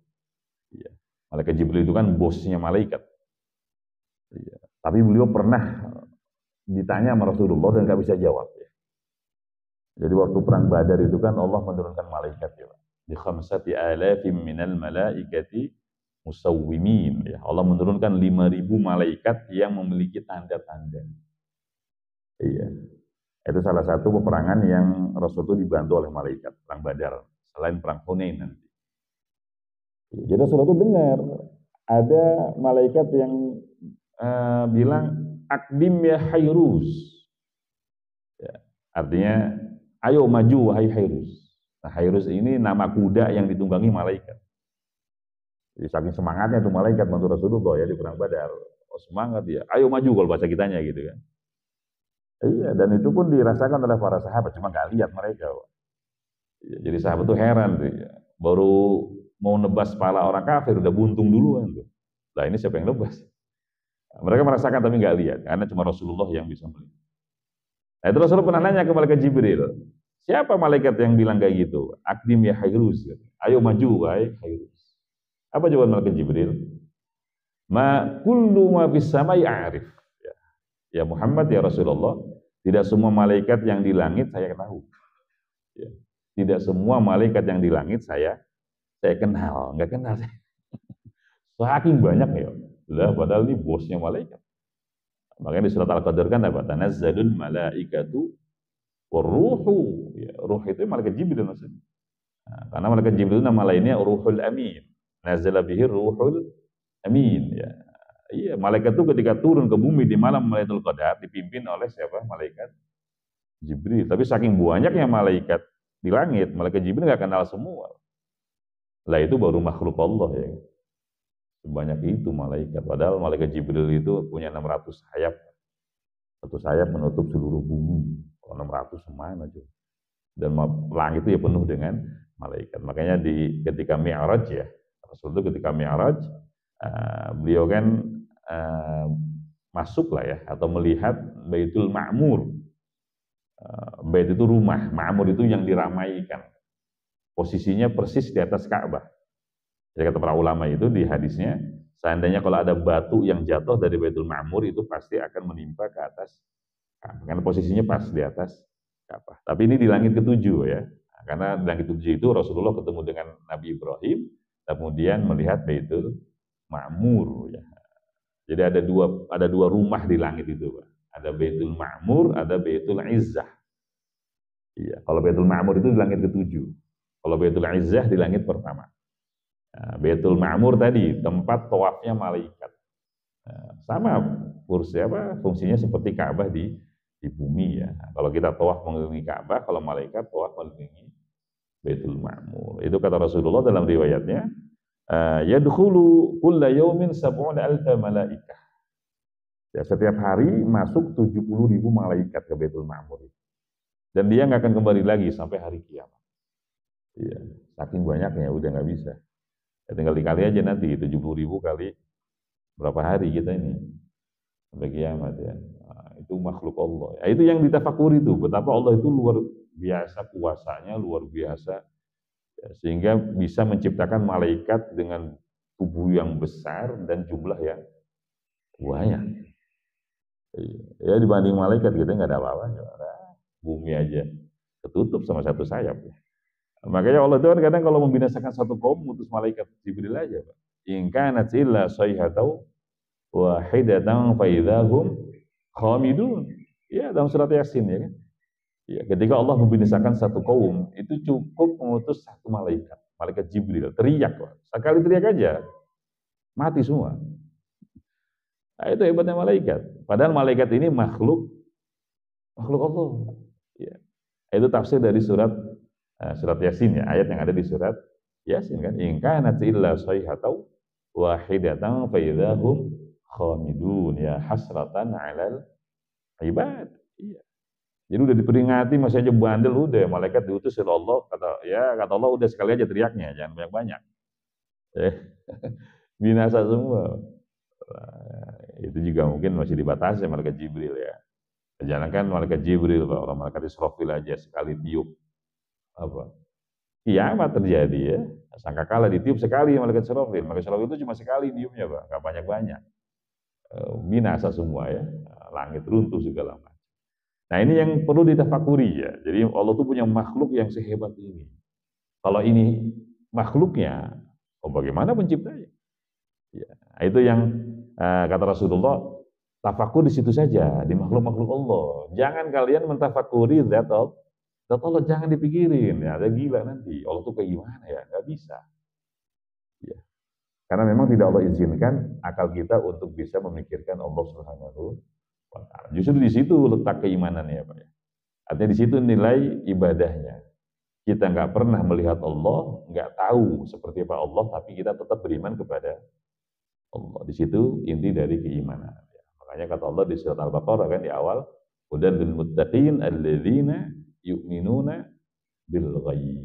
Iya. Malaikat Jibril itu kan bosnya malaikat. Iya. Tapi beliau pernah ditanya sama Rasulullah dan nggak bisa jawab ya. Jadi waktu perang Badar itu kan Allah menurunkan malaikat ya, di khamsati alafim minal malaikati musawwimin ya. Allah menurunkan 5.000 malaikat yang memiliki tanda-tanda. Iya. Itu salah satu peperangan yang Rasul itu dibantu oleh malaikat, perang Badar, selain perang Hunain nanti. Jadi Rasul itu dengar ada malaikat yang bilang akdim ya Hairuz. Ya, artinya ayo maju wahai Hairuz. Nah, Hairuz ini nama kuda yang ditunggangi malaikat. Jadi saking semangatnya tuh malaikat bantu Rasulullah ya di perang Badar. Oh, semangat dia. Ayo maju kalau bahasa kitanya gitu kan. Iya, dan itu pun dirasakan oleh para sahabat, cuma nggak lihat mereka. Ya, jadi sahabat tuh heran tuh, ya. Baru mau nebas kepala orang kafir udah buntung duluan tuh. Lah ini siapa yang nebas? Mereka merasakan tapi nggak lihat, karena cuma Rasulullah yang bisa melihat. Nah itu Rasulullah pernah nanya ke malaikat Jibril, siapa malaikat yang bilang kayak gitu? Akdim ya Hairuz. Ayo maju wahai Hairuz. Apa jawaban malaikat Jibril? Ma kullu ma fis samai a'rif. Ya Muhammad ya Rasulullah, tidak semua malaikat yang di langit saya tahu. Ya. Tidak semua malaikat yang di langit saya kenal, nggak kenal saya. Saking banyak ya. Lah padahal ini bosnya malaikat. Makanya di surat Al-Qadr kan apa? Tanazzalul malaikatu waruhu. Ya, ruh itu malaikat Jibril maksudnya. Nah, karena malaikat Jibril itu nama lainnya Ruhul Amin. Nazala bihi Ruhul Amin ya. Iya, malaikat itu ketika turun ke bumi di malam Lailatul Qadar dipimpin oleh siapa? Malaikat Jibril. Tapi saking banyaknya malaikat di langit, malaikat Jibril nggak kenal semua. Lah itu baru makhluk Allah ya. Sebanyak itu malaikat. Padahal malaikat Jibril itu punya 600 sayap. Satu sayap menutup seluruh bumi. Kalau 600 semana aja. Dan langit itu ya penuh dengan malaikat. Makanya ketika Mi'raj ya, Rasul itu ketika Mi'raj, beliau kan masuk lah ya, atau melihat Baitul Ma'mur. Bait itu rumah, Ma'mur itu yang diramaikan. posisinya persis di atas Ka'bah. Jadi kata para ulama itu di hadisnya, seandainya kalau ada batu yang jatuh dari Baitul Ma'mur itu pasti akan menimpa ke atas Ka'bah. Karena posisinya pas di atas Ka'bah. Tapi ini di langit ketujuh ya. Karena di langit ketujuh itu Rasulullah ketemu dengan Nabi Ibrahim, kemudian melihat Baitul Ma'mur ya. Jadi ada dua rumah di langit itu, Pak. Ada Baitul Ma'mur, ada Baitul Izzah. Iya, kalau Baitul Ma'mur itu di langit ketujuh. Kalau Baitul Izzah di langit pertama. Nah, Baitul Ma'mur tadi tempat tawafnya malaikat. Nah, sama fungsinya seperti Ka'bah di bumi ya. Nah, kalau kita tawaf mengelilingi Ka'bah, kalau malaikat tawaf mengelilingi Baitul Ma'mur. Itu kata Rasulullah dalam riwayatnya, yadkhulu kulla yaumin sab'una alfa malaikah. Ya, setiap hari masuk 70.000 malaikat ke Baitul Ma'mur. Dan dia nggak akan kembali lagi sampai hari kiamat. Iya, saking banyaknya udah nggak bisa. Ya, tinggal dikali aja nanti 70.000 kali berapa hari kita ini sampai kiamat ya. Nah, itu makhluk Allah. Ya, itu yang ditafakuri itu betapa Allah itu luar biasa kuasanya, luar biasa ya, sehingga bisa menciptakan malaikat dengan tubuh yang besar dan jumlah yang banyak. Ya dibanding malaikat kita nggak ada apa-apanya. Bumi aja ketutup sama satu sayap. Makanya Allah itu kan kadang kalau membinasakan satu kaum mutus malaikat Jibril aja, Pak. In kanat illa sayhatau wahidatan fa idzahum khamidun. Ya dalam surat Yasin ya kan. Ya, ketika Allah membinasakan satu kaum, itu cukup mengutus satu malaikat, malaikat Jibril, teriak, Pak. Sekali teriak aja mati semua. Nah, itu hebatnya malaikat. Padahal malaikat ini makhluk Allah. Ya. Itu tafsir dari surat Yasin ya, ayat yang ada di surat Yasin kan. In kanat illa sayhatau wahidatan fa idzahum khamidun ya hasratan 'alal ibad. Iya. Jadi udah diperingati masih aja bandel udah malaikat diutus oleh Allah kata Allah udah sekali aja teriaknya jangan banyak-banyak. Binasa semua. Itu juga mungkin masih dibatasi malaikat Jibril ya. Jangankan malaikat Jibril, Pak, orang malaikat Israfil aja sekali tiup kiamat terjadi ya. Sangka kalah ditiup sekali malaikat Israfil. Malaikat Israfil itu cuma sekali tiupnya, Pak, nggak banyak-banyak. Binasa semua ya. Langit runtuh segala macam. Nah, ini yang perlu ditafakuri ya. Jadi Allah tuh punya makhluk yang sehebat ini. Kalau ini makhluknya, bagaimana penciptanya? Ya, itu yang kata Rasulullah, tafakur di situ saja, di makhluk-makhluk Allah. Jangan kalian mentafakuri zat Allah, jangan dipikirin, ya, ada gila nanti. Allah tuh kayak gimana ya? Nggak bisa. Ya. Karena memang tidak Allah izinkan akal kita untuk bisa memikirkan Allah Subhanahu wa Ta'ala. Justru di situ letak keimanannya, Pak. Artinya di situ nilai ibadahnya. Kita nggak pernah melihat Allah, nggak tahu seperti apa Allah, tapi kita tetap beriman kepada Allah. Di situ inti dari keimanan. Makanya kata Allah di surat Al-Baqarah kan di awal, hudan lil muttaqin alladzina yu'minuna bil ghaib.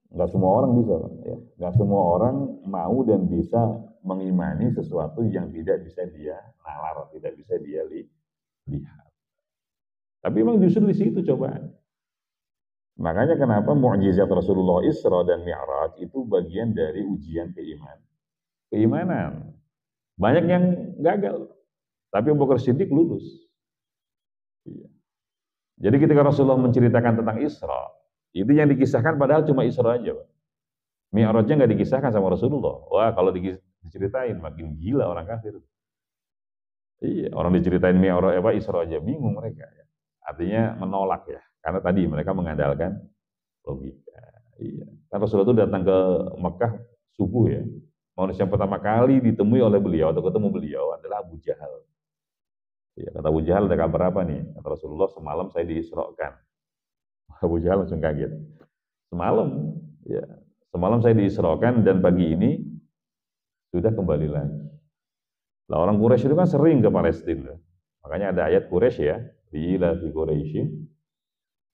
Enggak semua orang bisa, Pak, ya. Enggak semua orang mau dan bisa mengimani sesuatu yang tidak bisa dia nalar, tidak bisa dia lihat. Tapi memang justru di situ cobaan. Makanya kenapa mukjizat Rasulullah Isra dan Mi'raj itu bagian dari ujian keimanan. Banyak yang gagal, tapi Abu Bakar Siddiq lulus. Iya. Jadi ketika Rasulullah menceritakan tentang Isra, itu yang dikisahkan padahal cuma Isra aja, Pak. Mi'rajnya nggak dikisahkan sama Rasulullah. Wah, kalau diceritain makin gila orang kafir. Iya, orang diceritain Mi'raj Isra aja bingung mereka. Ya. Artinya menolak ya, karena tadi mereka mengandalkan logika. Iya. Kan Rasulullah itu datang ke Mekah subuh ya. Manusia yang pertama kali ditemui oleh beliau atau ketemu beliau adalah Abu Jahal. Ya, kata Abu Jahal, ada kabar apa nih? Kata Rasulullah, semalam saya diisrokan. Abu Jahal langsung kaget. Semalam saya diisrokan dan pagi ini sudah kembali lagi. Lah orang Quraisy itu kan sering ke Palestina. Makanya ada ayat Quraisy ya, ila fi Quraisyin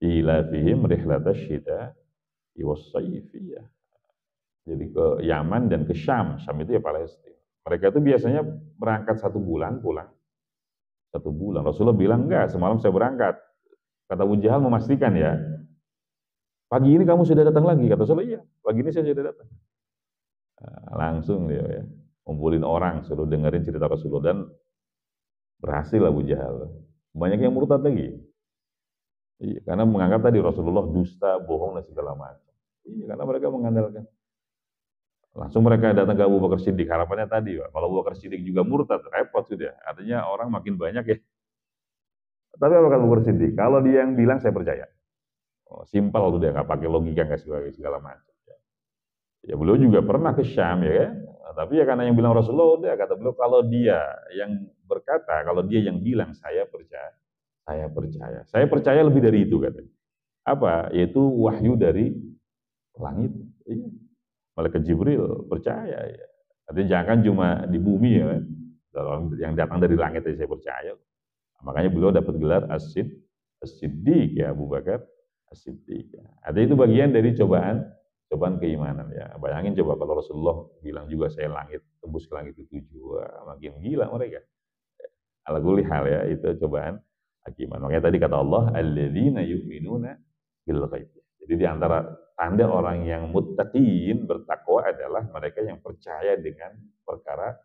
ila fihim rihlatash syita'i was-sayfiyah. Jadi ke Yaman dan ke Syam. Syam itu ya Palestina. Mereka itu biasanya berangkat 1 bulan, pulang 1 bulan. Rasulullah bilang, enggak, semalam saya berangkat. Kata Abu Jahal memastikan ya, pagi ini kamu sudah datang lagi. Kata Rasulullah, iya, pagi ini saya sudah datang. Nah, langsung dia ya, ngumpulin orang, suruh dengerin cerita Rasulullah, dan berhasil Abu Jahal. Banyak yang murtad lagi. Iya, karena menganggap tadi Rasulullah dusta, bohong, dan segala macam. Iya, karena mereka mengandalkan. Langsung mereka datang ke Abu Bakar Siddiq. Harapannya tadi, Pak, kalau Abu Bakar Siddiq juga murtad, repot sudah. Artinya orang makin banyak ya. Tapi Abu Bakar Siddiq, kalau dia yang bilang saya percaya. Oh, simpel udah, nggak pakai logika, nggak segala macam. Ya beliau juga pernah ke Syam ya kan. Nah, tapi ya karena yang bilang Rasulullah, udah kata beliau, kalau dia yang berkata, kalau dia yang bilang saya percaya, saya percaya. Saya percaya lebih dari itu katanya. Apa? Yaitu wahyu dari langit. Iya. Malaikat Jibril percaya ya. Artinya jangan cuma di bumi ya kan. Yang datang dari langit aja saya percaya. Makanya beliau dapat gelar As-Siddiq ya, Abu Bakar As-Siddiq. Ada itu bagian dari cobaan keimanan ya. Bayangin coba kalau Rasulullah bilang juga saya langit, tembus ke langit itu, makin gila mereka. Ala kulli hal ya, itu cobaan iman. Makanya tadi kata Allah, alladzina yu'minuna bil ghaib. Jadi di antara tanda orang yang muttaqin, bertakwa adalah mereka yang percaya dengan perkara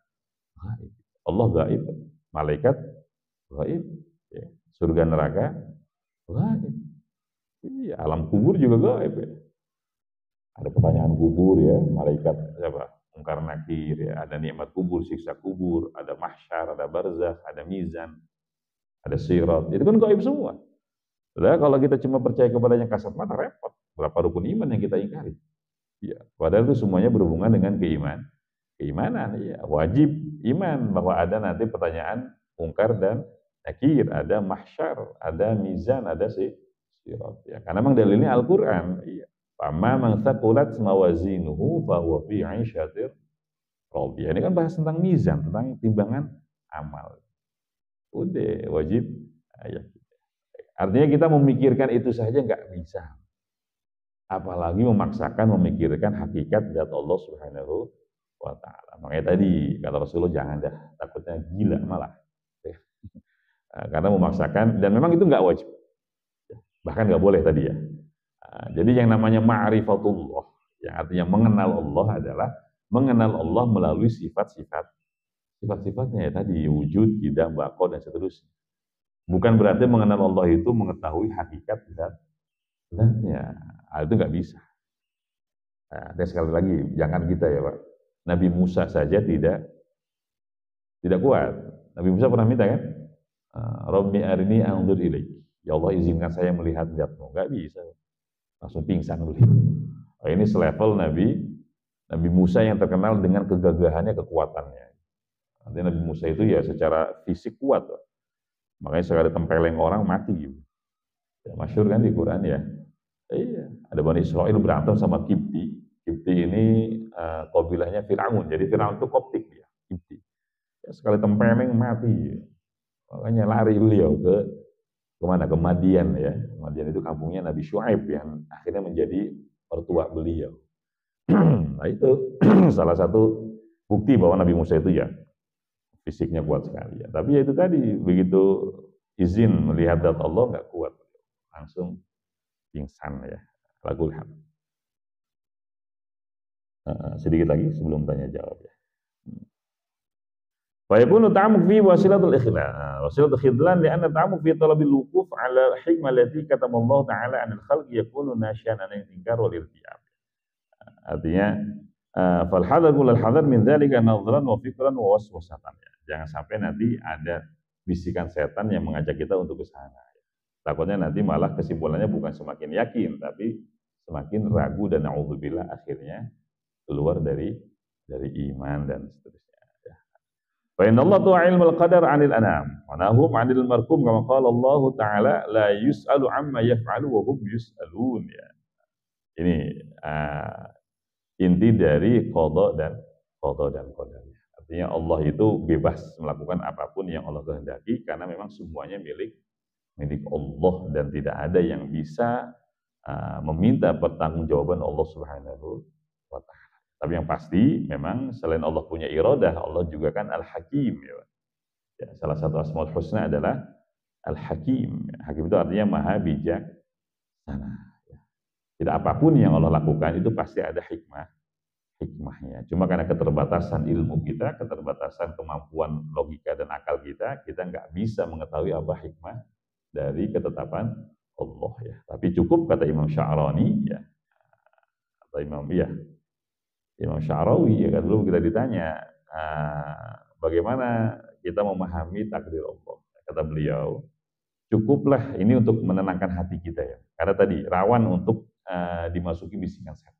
gaib. Allah gaib, malaikat gaib, ya. Surga neraka gaib. Iya, alam kubur juga gaib ya. Ada pertanyaan kubur ya, malaikat siapa? Mungkar nakir ya, ada nikmat kubur, siksa kubur, ada mahsyar, ada barzakh, ada mizan, ada sirat. Itu kan gaib semua. Lah kalau kita cuma percaya kepada yang kasat mata repot. Berapa rukun iman yang kita ingkari? Ya, padahal itu semuanya berhubungan dengan keimanan. Ya, wajib iman bahwa ada nanti pertanyaan mungkar dan nakir, ada mahsyar, ada mizan, ada sirat. Ya, karena memang dalilnya Al-Qur'an. Iya. Fama man thaqulat mawazinuhu fahuwa fi 'ishatir radiyah. Ini kan bahas tentang mizan, tentang timbangan amal. Udah wajib ya. Artinya kita memikirkan itu saja nggak bisa. Apalagi memaksakan memikirkan hakikat zat Allah Subhanahu wa ta'ala. Makanya tadi kata Rasulullah, jangan dah, takutnya gila malah. Karena memaksakan, dan memang itu nggak wajib. Bahkan nggak boleh tadi ya. Jadi yang namanya ma'rifatullah, yang artinya mengenal Allah adalah mengenal Allah melalui sifat-sifat. Sifat-sifatnya ya tadi, wujud, qidam, baqa, dan seterusnya. Bukan berarti mengenal Allah itu mengetahui hakikat zatnya. Itu nggak bisa. Nah, dan sekali lagi, jangan kita ya Pak. Nabi Musa saja tidak kuat. Nabi Musa pernah minta kan? Rabbi arini anzur ilaik. Ya Allah, izinkan saya melihat zatmu. Nggak bisa. Langsung pingsan beliau. Ini selevel Nabi Musa yang terkenal dengan kegagahannya, kekuatannya. Nanti Nabi Musa itu ya secara fisik kuat. Pak. Makanya sekali tempeleng orang mati gitu. Ya, masyhur kan di Quran ya. Iya, ada Bani Israel berantem sama Kipti. Kipti ini kabilahnya Firaun. Jadi Firaun itu Koptik dia, Kipti. Ya, sekali tempeleng mati. Makanya lari beliau ke mana? Ke Madian ya. Madian itu kampungnya Nabi Syuaib yang akhirnya menjadi mertua beliau. Nah itu salah satu bukti bahwa Nabi Musa itu ya fisiknya kuat sekali ya. Tapi ya itu tadi, begitu izin melihat zat Allah nggak kuat, langsung pingsan ya. Lagu lihat. Sedikit lagi sebelum tanya jawab ya. Wa yakunu ta'amuk fi wasilatul ikhlas. Wasilatul khidlan li'anna ta'amuk fi talabil wuquf 'ala hikmah allati katamallahu ta'ala 'anil khalqi yakunu nasyan 'anil inkar wal irtiyab. Artinya fal hadar kulal hadar min dzalika nadhran wa fikran wa waswasatan. Jangan sampai nanti ada bisikan setan yang mengajak kita untuk ke sana. Takutnya nanti malah kesimpulannya bukan semakin yakin, tapi semakin ragu dan naudzubillah akhirnya keluar dari iman dan seterusnya. Fa inna Allah tu'a ilmul qadar 'anil anam wa nahum 'anil markum kama qala Allah ta'ala la yus'alu 'amma yaf'alu wa hum yus'alun ya. Ini inti dari qada dan qadar. Artinya Allah itu bebas melakukan apapun yang Allah kehendaki karena memang semuanya milik Allah dan tidak ada yang bisa meminta pertanggungjawaban Allah Subhanahu wa ta'ala. Tapi yang pasti memang selain Allah punya iradah, Allah juga kan Al-Hakim ya. Ya, salah satu Asmaul Husna adalah Al-Hakim. Hakim itu artinya maha bijaksana. Tidak apapun yang Allah lakukan itu pasti ada hikmahnya. Cuma karena keterbatasan ilmu kita, keterbatasan kemampuan logika dan akal kita nggak bisa mengetahui apa hikmah dari ketetapan Allah ya. Tapi cukup kata Imam Sya'rani ya, atau Imam Sya'rawi ya kan dulu kita ditanya bagaimana kita memahami takdir Allah. Kata beliau, cukuplah ini untuk menenangkan hati kita ya. Karena tadi rawan untuk dimasuki bisikan setan.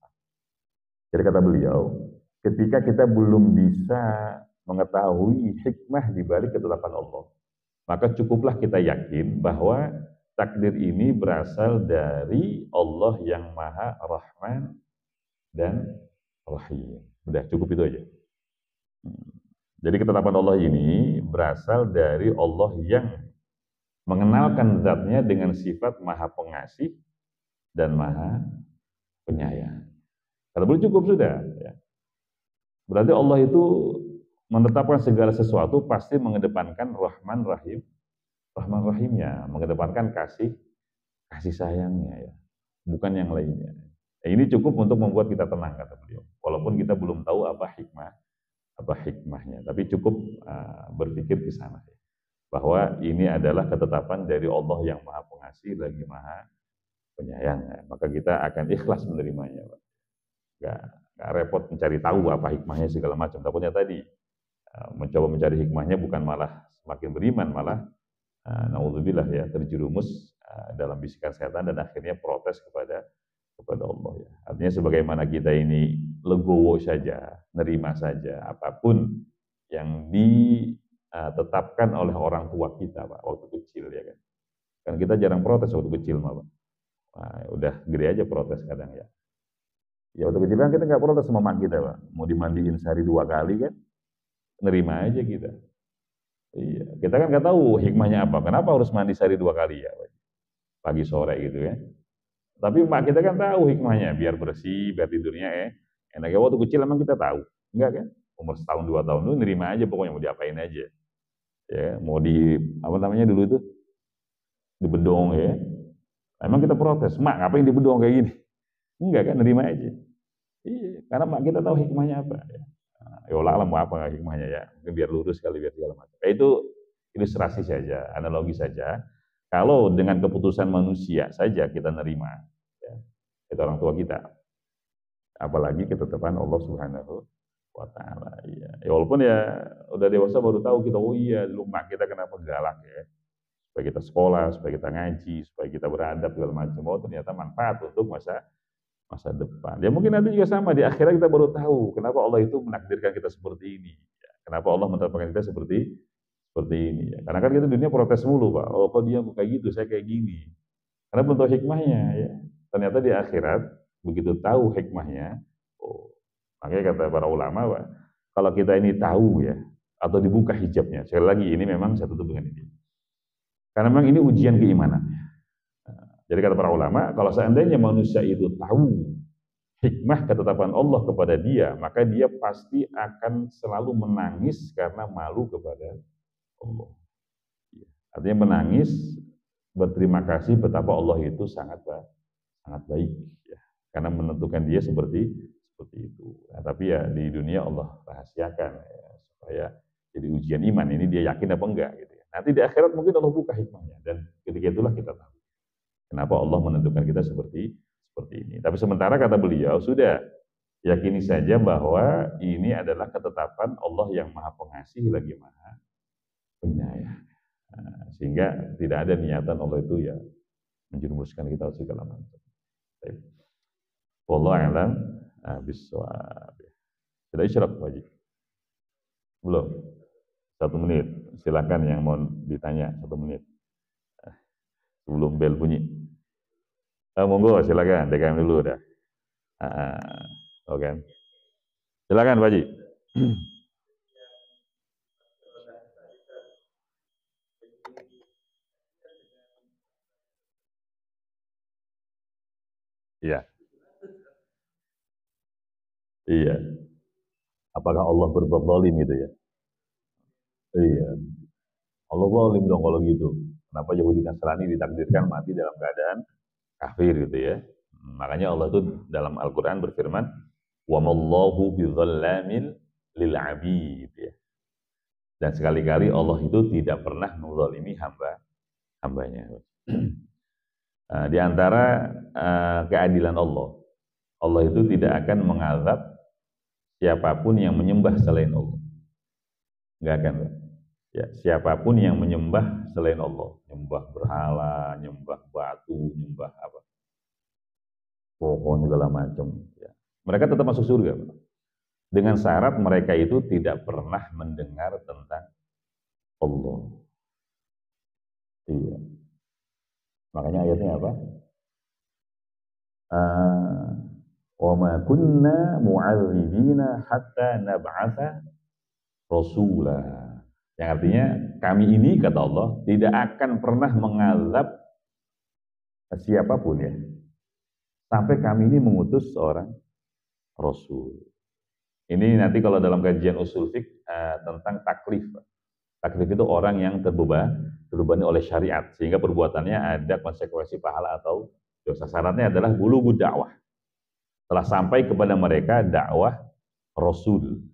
Jadi kata beliau, ketika kita belum bisa mengetahui hikmah di balik ketetapan Allah, maka cukuplah kita yakin bahwa takdir ini berasal dari Allah yang Maha Rahman dan Rahim. Udah cukup itu aja. Jadi ketetapan Allah ini berasal dari Allah yang mengenalkan zatnya dengan sifat Maha Pengasih dan Maha Penyayang. Kalau boleh cukup sudah. Ya. Berarti Allah itu menetapkan segala sesuatu pasti mengedepankan Rahman Rahimnya, mengedepankan kasih sayangnya ya, bukan yang lainnya. Ini cukup untuk membuat kita tenang kata beliau. Walaupun kita belum tahu apa hikmahnya, tapi cukup berpikir ke sana ya. Bahwa ini adalah ketetapan dari Allah yang Maha Pengasih lagi Maha Penyayang. Ya. Maka kita akan ikhlas menerimanya, Pak. Gak repot mencari tahu apa hikmahnya segala macam. Takutnya tadi mencoba mencari hikmahnya bukan malah semakin beriman, malah naudzubillah ya terjerumus dalam bisikan setan dan akhirnya protes kepada Allah ya. Artinya sebagaimana kita ini legowo saja, nerima saja apapun yang ditetapkan oleh orang tua kita Pak waktu kecil ya kan. Kan kita jarang protes waktu kecil Pak. Nah, udah gede aja protes kadang ya. Ya waktu kecil kan kita nggak protes sama mak kita Pak. Mau dimandiin sehari 2 kali kan, nerima aja kita. Iya, kita kan nggak tahu hikmahnya apa. Kenapa harus mandi sehari 2 kali ya, pagi sore gitu ya. Tapi mak kita kan tahu hikmahnya, biar bersih, biar tidurnya enaknya waktu kecil emang kita tahu, enggak kan? Umur setahun 2 tahun lu nerima aja pokoknya mau diapain aja. Ya, mau di apa namanya dulu itu dibedong ya. Emang kita protes, mak ngapain dibedong kayak gini? Enggak kan, nerima aja. Iya, karena mak kita tahu hikmahnya apa. Ya. Ya Allah mau apa hikmahnya ya, mungkin biar lurus kali biar segala macam. Itu ilustrasi saja, analogi saja. Kalau dengan keputusan manusia saja kita nerima, ya, itu orang tua kita. Apalagi ketetapan Allah Subhanahu wa Ta'ala. Ya. Ya, walaupun ya udah dewasa baru tahu kita, oh iya dulu mak kita kenapa galak ya. Supaya kita sekolah, supaya kita ngaji, supaya kita beradab segala macam. Oh ternyata manfaat untuk masa depan. Ya mungkin nanti juga sama di akhirat kita baru tahu kenapa Allah itu menakdirkan kita seperti ini. Ya, kenapa Allah menetapkan kita seperti ini. Ya. Karena kan kita dunia protes mulu Pak. Oh kok dia kayak gitu, saya kayak gini. Karena belum tahu hikmahnya. Ya. Ternyata di akhirat begitu tahu hikmahnya. Oh, makanya kata para ulama Pak, kalau kita ini tahu ya atau dibuka hijabnya. Sekali lagi ini memang satu dengan ini. Karena memang ini ujian keimanan. Jadi kata para ulama, kalau seandainya manusia itu tahu hikmah ketetapan Allah kepada dia, maka dia pasti akan selalu menangis karena malu kepada Allah. Artinya menangis berterima kasih betapa Allah itu sangat baik, ya. Karena menentukan dia seperti itu. Nah, tapi ya di dunia Allah rahasiakan ya, supaya jadi ujian iman. Ini dia yakin apa enggak gitu ya. Nanti di akhirat mungkin Allah buka hikmahnya dan ketika itulah kita tahu kenapa Allah menentukan kita seperti ini. Tapi sementara kata beliau, sudah yakini saja bahwa ini adalah ketetapan Allah yang Maha Pengasih lagi Maha Penyayang. Nah, sehingga tidak ada niatan Allah itu ya menjerumuskan kita segala macam. Wallahu a'lam bishawab. Sudah isyarat wajib? Belum? 1 menit. Silakan yang mau ditanya 1 menit. Sebelum bel bunyi. Monggo silakan DKM dulu dah. Oke. Silakan Pak Haji. Iya. Iya. Apakah Allah berbuat zalim itu ya? Iya. Allah zalim dong kalau gitu. Kenapa Yahudi Nasrani ditakdirkan mati dalam keadaan kafir gitu ya. Makanya Allah itu dalam Al-Quran berfirman, wa mallahu bidzallamin lil abid ya. Dan sekali-kali Allah itu tidak pernah menzalimi hambanya. Di antara keadilan Allah, Allah itu tidak akan mengazab siapapun yang menyembah selain Allah. Enggak akan. Ya, siapapun yang menyembah selain Allah, nyembah berhala, nyembah batu, nyembah apa, pohon segala macam. Ya. Mereka tetap masuk surga, dengan syarat mereka itu tidak pernah mendengar tentang Allah. Iya. Makanya ayatnya apa? Wa ma kunna mu'adzibina hatta nab'atsa rasula. Yang artinya kami ini, kata Allah, tidak akan pernah mengazab siapapun ya, sampai kami ini mengutus seorang Rasul. Ini nanti kalau dalam kajian usul fiqh tentang taklif. Taklif itu orang yang terbebani oleh syariat, sehingga perbuatannya ada konsekuensi pahala atau dosa. Syaratnya adalah bulughu dakwah. Telah sampai kepada mereka dakwah Rasul.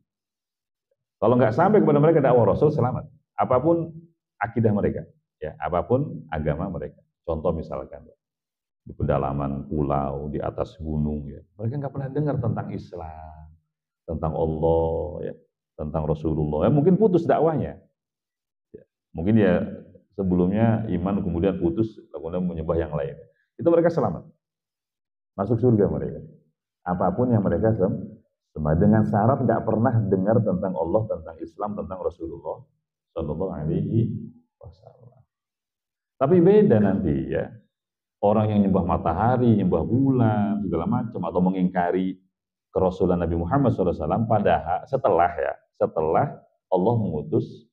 Kalau nggak sampai kepada mereka dakwah Rasul, selamat. Apapun akidah mereka, ya, apapun agama mereka. Contoh misalkan di pedalaman pulau, di atas gunung, ya, mereka nggak pernah dengar tentang Islam, tentang Allah, ya, tentang Rasulullah. Ya, mungkin putus dakwahnya. Ya, mungkin ya sebelumnya iman, kemudian putus, kemudian menyembah yang lain. Itu mereka selamat, masuk surga mereka. Apapun yang mereka dengan syarat nggak pernah dengar tentang Allah, tentang Islam, tentang Rasulullah Shallallahu Alaihi Wasallam. Tapi beda nanti ya, orang yang nyembah matahari, nyembah bulan, segala macam, atau mengingkari kerasulan Nabi Muhammad SAW, padahal setelah Allah mengutus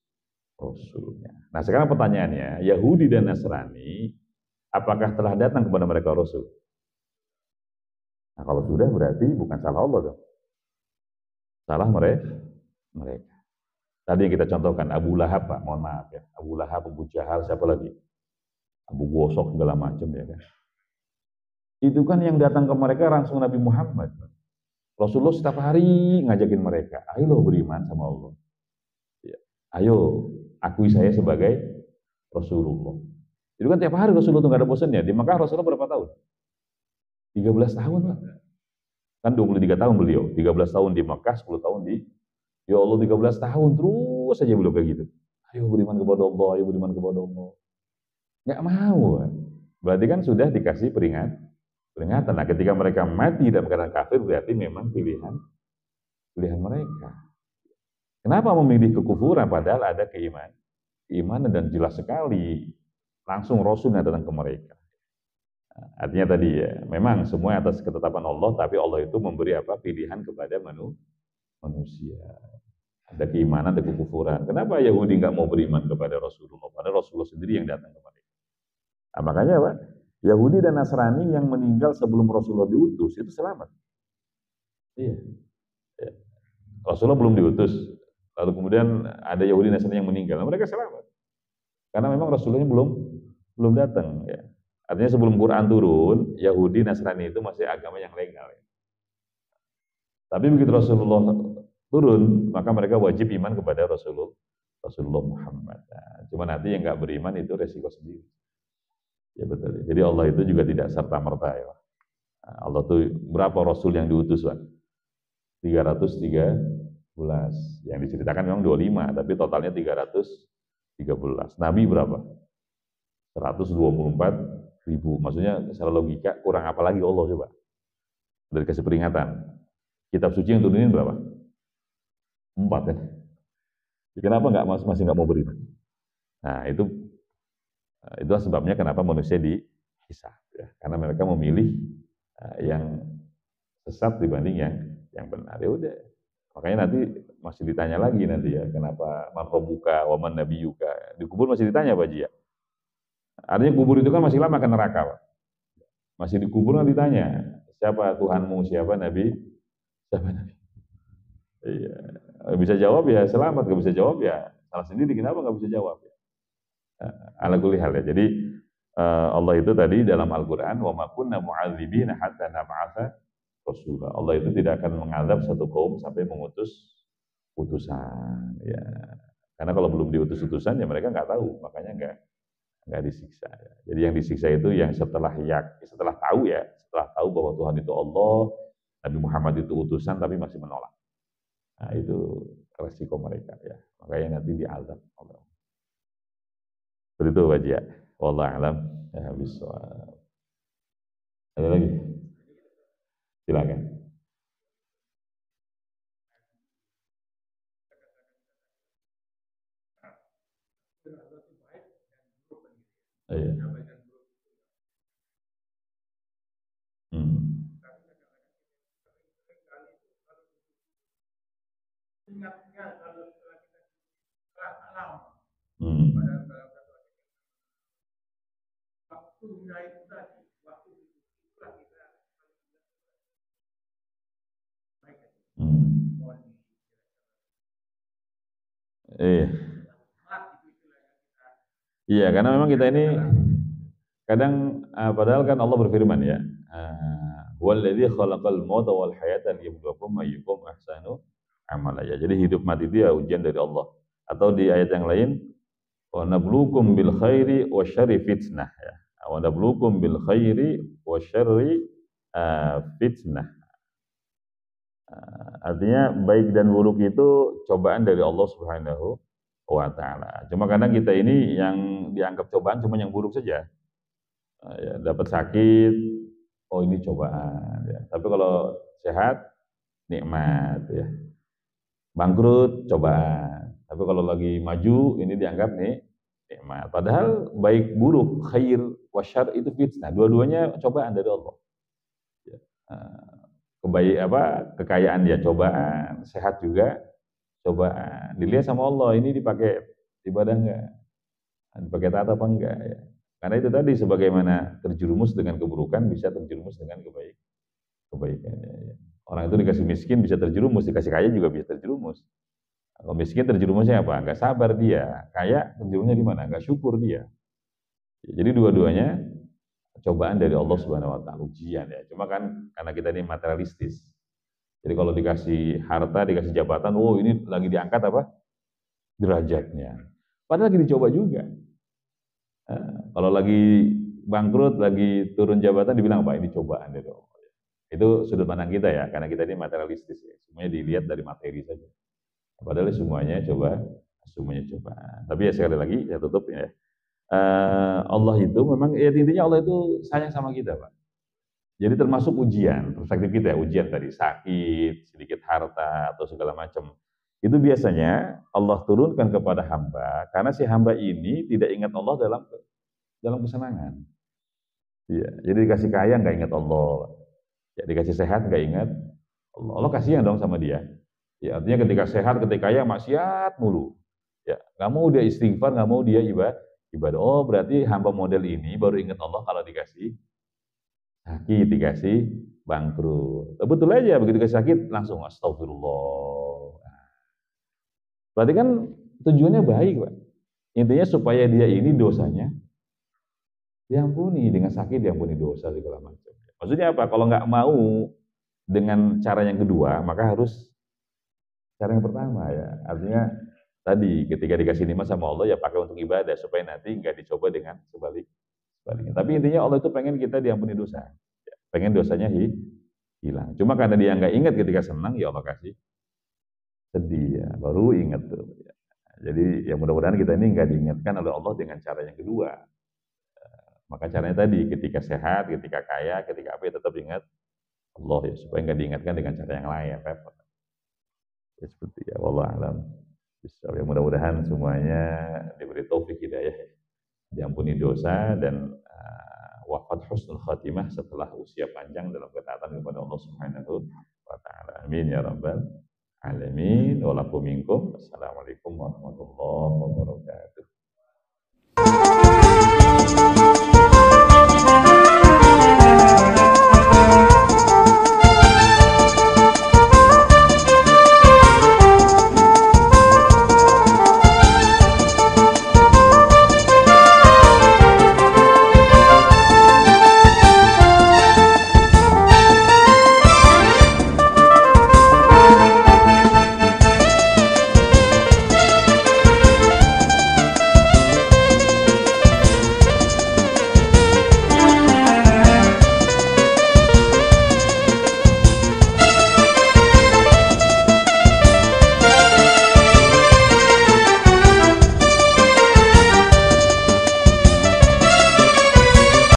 Rasulnya. Nah sekarang pertanyaannya, Yahudi dan Nasrani, apakah telah datang kepada mereka Rasul? Nah kalau sudah berarti bukan salah Allah dong. Salah mereka. Tadi yang kita contohkan, Abu Lahab, Pak, mohon maaf ya. Abu Lahab, Abu Jahal, siapa lagi? Abu Gosok, segala macam ya kan. Itu kan yang datang ke mereka langsung Nabi Muhammad. Rasulullah setiap hari ngajakin mereka, ayo lo beriman sama Allah. Ya. Ayo, akui saya sebagai Rasulullah. Itu kan tiap hari Rasulullah tuh gak ada bosannya. Di Mekah Rasulullah berapa tahun? 13 tahun lah. Kan 23 tahun beliau, 13 tahun di Mekah, 10 tahun di, ya Allah 13 tahun terus saja beliau kayak gitu. Ayo beriman kepada Allah, ayo beriman kepada Allah. Nggak mau. Berarti kan sudah dikasih peringatan. Nah ketika mereka mati dalam keadaan kafir, berarti memang pilihan mereka. Kenapa memilih kekufuran padahal ada keimanan dan jelas sekali langsung Rasul yang datang ke mereka. Artinya tadi ya, memang semua atas ketetapan Allah, tapi Allah itu memberi apa? Pilihan kepada manusia. Ada keimanan, ada kekufuran. Kenapa Yahudi nggak mau beriman kepada Rasulullah? Padahal Rasulullah sendiri yang datang ke mereka. Nah, makanya apa? Yahudi dan Nasrani yang meninggal sebelum Rasulullah diutus itu selamat. Iya. Ya. Rasulullah belum diutus, lalu kemudian ada Yahudi dan Nasrani yang meninggal, nah, mereka selamat. Karena memang Rasulullahnya belum datang. Ya. Artinya sebelum Quran turun, Yahudi, Nasrani itu masih agama yang legal. Ya. Tapi begitu Rasulullah turun, maka mereka wajib iman kepada Rasulullah Muhammad. Nah, cuma nanti yang nggak beriman itu resiko sendiri. Ya betul. Jadi Allah itu juga tidak serta-merta ya. Nah, Allah tuh berapa Rasul yang diutus, Pak? 313. Yang diceritakan memang 25, tapi totalnya 313. Nabi berapa? 124.000. Maksudnya secara logika kurang apa lagi Allah coba? Dari kasih peringatan. Kitab suci yang turunin berapa? 4 kan? Kenapa masih nggak mau beriman? Nah itu sebabnya kenapa manusia dihisab. Ya. Karena mereka memilih yang sesat dibanding yang benar. Ya udah. Makanya nanti masih ditanya lagi nanti ya, kenapa man rabbuka wa man nabiyuka. Di kubur masih ditanya Pak Ji ya. Artinya kubur itu kan masih lama ke neraka, Pak. Masih di kubur kan ditanya, siapa Tuhanmu, siapa Nabi? Iya. Bisa jawab ya selamat, nggak bisa jawab ya salah sendiri. Kenapa nggak bisa jawab? Ala kulli hal ya. Jadi Allah itu tadi dalam Al-Qur'an wa ma kunna mu'adzibina hatta nab'atsa rasula. Allah itu tidak akan mengadab satu kaum sampai mengutus utusan ya. Karena kalau belum diutus utusan ya mereka nggak tahu, makanya nggak disiksa ya. Jadi yang disiksa itu yang setelah tahu ya, setelah tahu bahwa Tuhan itu Allah, Nabi Muhammad itu utusan tapi masih menolak. Nah, itu resiko mereka ya. Makanya nanti diazab Allah. Seperti itu Pak Jia. Wallahu a'lam. Ya, habis. Ada lagi? Silakan. Oh, iya. Hmm. Hmm. Hmm. Iya. Iya, karena memang kita ini kadang padahal kan Allah berfirman ya, "Walladzi khalaqal mauta wal hayata liyabluwakum ayyukum ahsanu amala." Ya, jadi hidup mati itu ya ujian dari Allah. Atau di ayat yang lain, "Wa nabluukum bil khairi wasyarri fitnah." Ya. "Wa nabluukum bil khairi wasyarri fitnah." Artinya baik dan buruk itu cobaan dari Allah Subhanahu wa taala. Cuma kadang kita ini yang dianggap cobaan cuma yang buruk saja. Ya, dapat sakit, oh ini cobaan ya. Tapi kalau sehat nikmat ya. Bangkrut cobaan. Tapi kalau lagi maju ini dianggap nih nikmat. Padahal baik buruk, khair, wasyar itu fitnah. Dua-duanya cobaan dari Allah. Ya. Kekayaan ya cobaan, sehat juga cobaan. Dilihat sama Allah, ini dipakai ibadah enggak? Dipakai taat apa enggak ya? Karena itu tadi sebagaimana terjerumus dengan keburukan bisa terjerumus dengan kebaikan. Ya. Orang itu dikasih miskin bisa terjerumus, dikasih kaya juga bisa terjerumus. Kalau miskin terjerumusnya apa? Enggak sabar dia. Kaya terjerumusnya di mana? Enggak syukur dia. Jadi dua-duanya cobaan dari Allah Subhanahu wa taala, ujian ya. Cuma kan karena kita ini materialistis. Jadi kalau dikasih harta, dikasih jabatan, oh ini lagi diangkat apa? Derajatnya. Padahal lagi dicoba juga. Kalau lagi bangkrut, lagi turun jabatan dibilang apa? Ini cobaan dari Allah. Itu sudut pandang kita ya, karena kita ini materialistis ya. Semuanya dilihat dari materi saja. Padahal semuanya cobaan. Tapi ya sekali lagi saya tutup ya. Allah itu memang ya intinya Allah itu sayang sama kita, Pak. Jadi termasuk ujian, perspektif kita ya, ujian tadi sakit, sedikit harta atau segala macam. Itu biasanya Allah turunkan kepada hamba karena si hamba ini tidak ingat Allah dalam kesenangan. Iya, jadi dikasih kaya nggak ingat Allah, ya dikasih sehat nggak ingat Allah. Allah kasihan dong sama dia. Ya artinya ketika sehat, ketika kaya maksiat mulu. Ya nggak mau dia istighfar, nggak mau dia ibadah. Oh berarti hamba model ini baru ingat Allah kalau dikasih sakit, dikasih bangkrut. Betul aja begitu dikasih sakit langsung astagfirullah. Berarti kan tujuannya baik, Pak. Intinya supaya dia ini dosanya diampuni, dengan sakit diampuni dosa segala macam. Maksudnya apa? Kalau nggak mau dengan cara yang kedua, maka harus cara yang pertama ya. Artinya tadi ketika dikasih nikmat sama Allah ya pakai untuk ibadah supaya nanti nggak dicoba dengan sebaliknya. Tapi intinya Allah itu pengen kita diampuni dosa. Pengen dosanya hilang. Cuma karena dia nggak ingat ketika senang, ya Allah kasih sedih ya, baru ingat tuh. Ya. Jadi ya mudah-mudahan kita ini nggak diingatkan oleh Allah dengan cara yang kedua. Maka caranya tadi ketika sehat, ketika kaya, ketika apa ya tetap ingat Allah ya supaya nggak diingatkan dengan cara yang lain. Repot. Ya seperti ya, wallahu alam. Ya mudah-mudahan semuanya diberi taufik hidayah, diampuni dosa dan wafat husnul khatimah setelah usia panjang dalam ketaatan kepada Allah Subhanahu wa taala. Amin ya rabbal alamin. Wa lakum minkum. Assalamualaikum warahmatullahi wabarakatuh.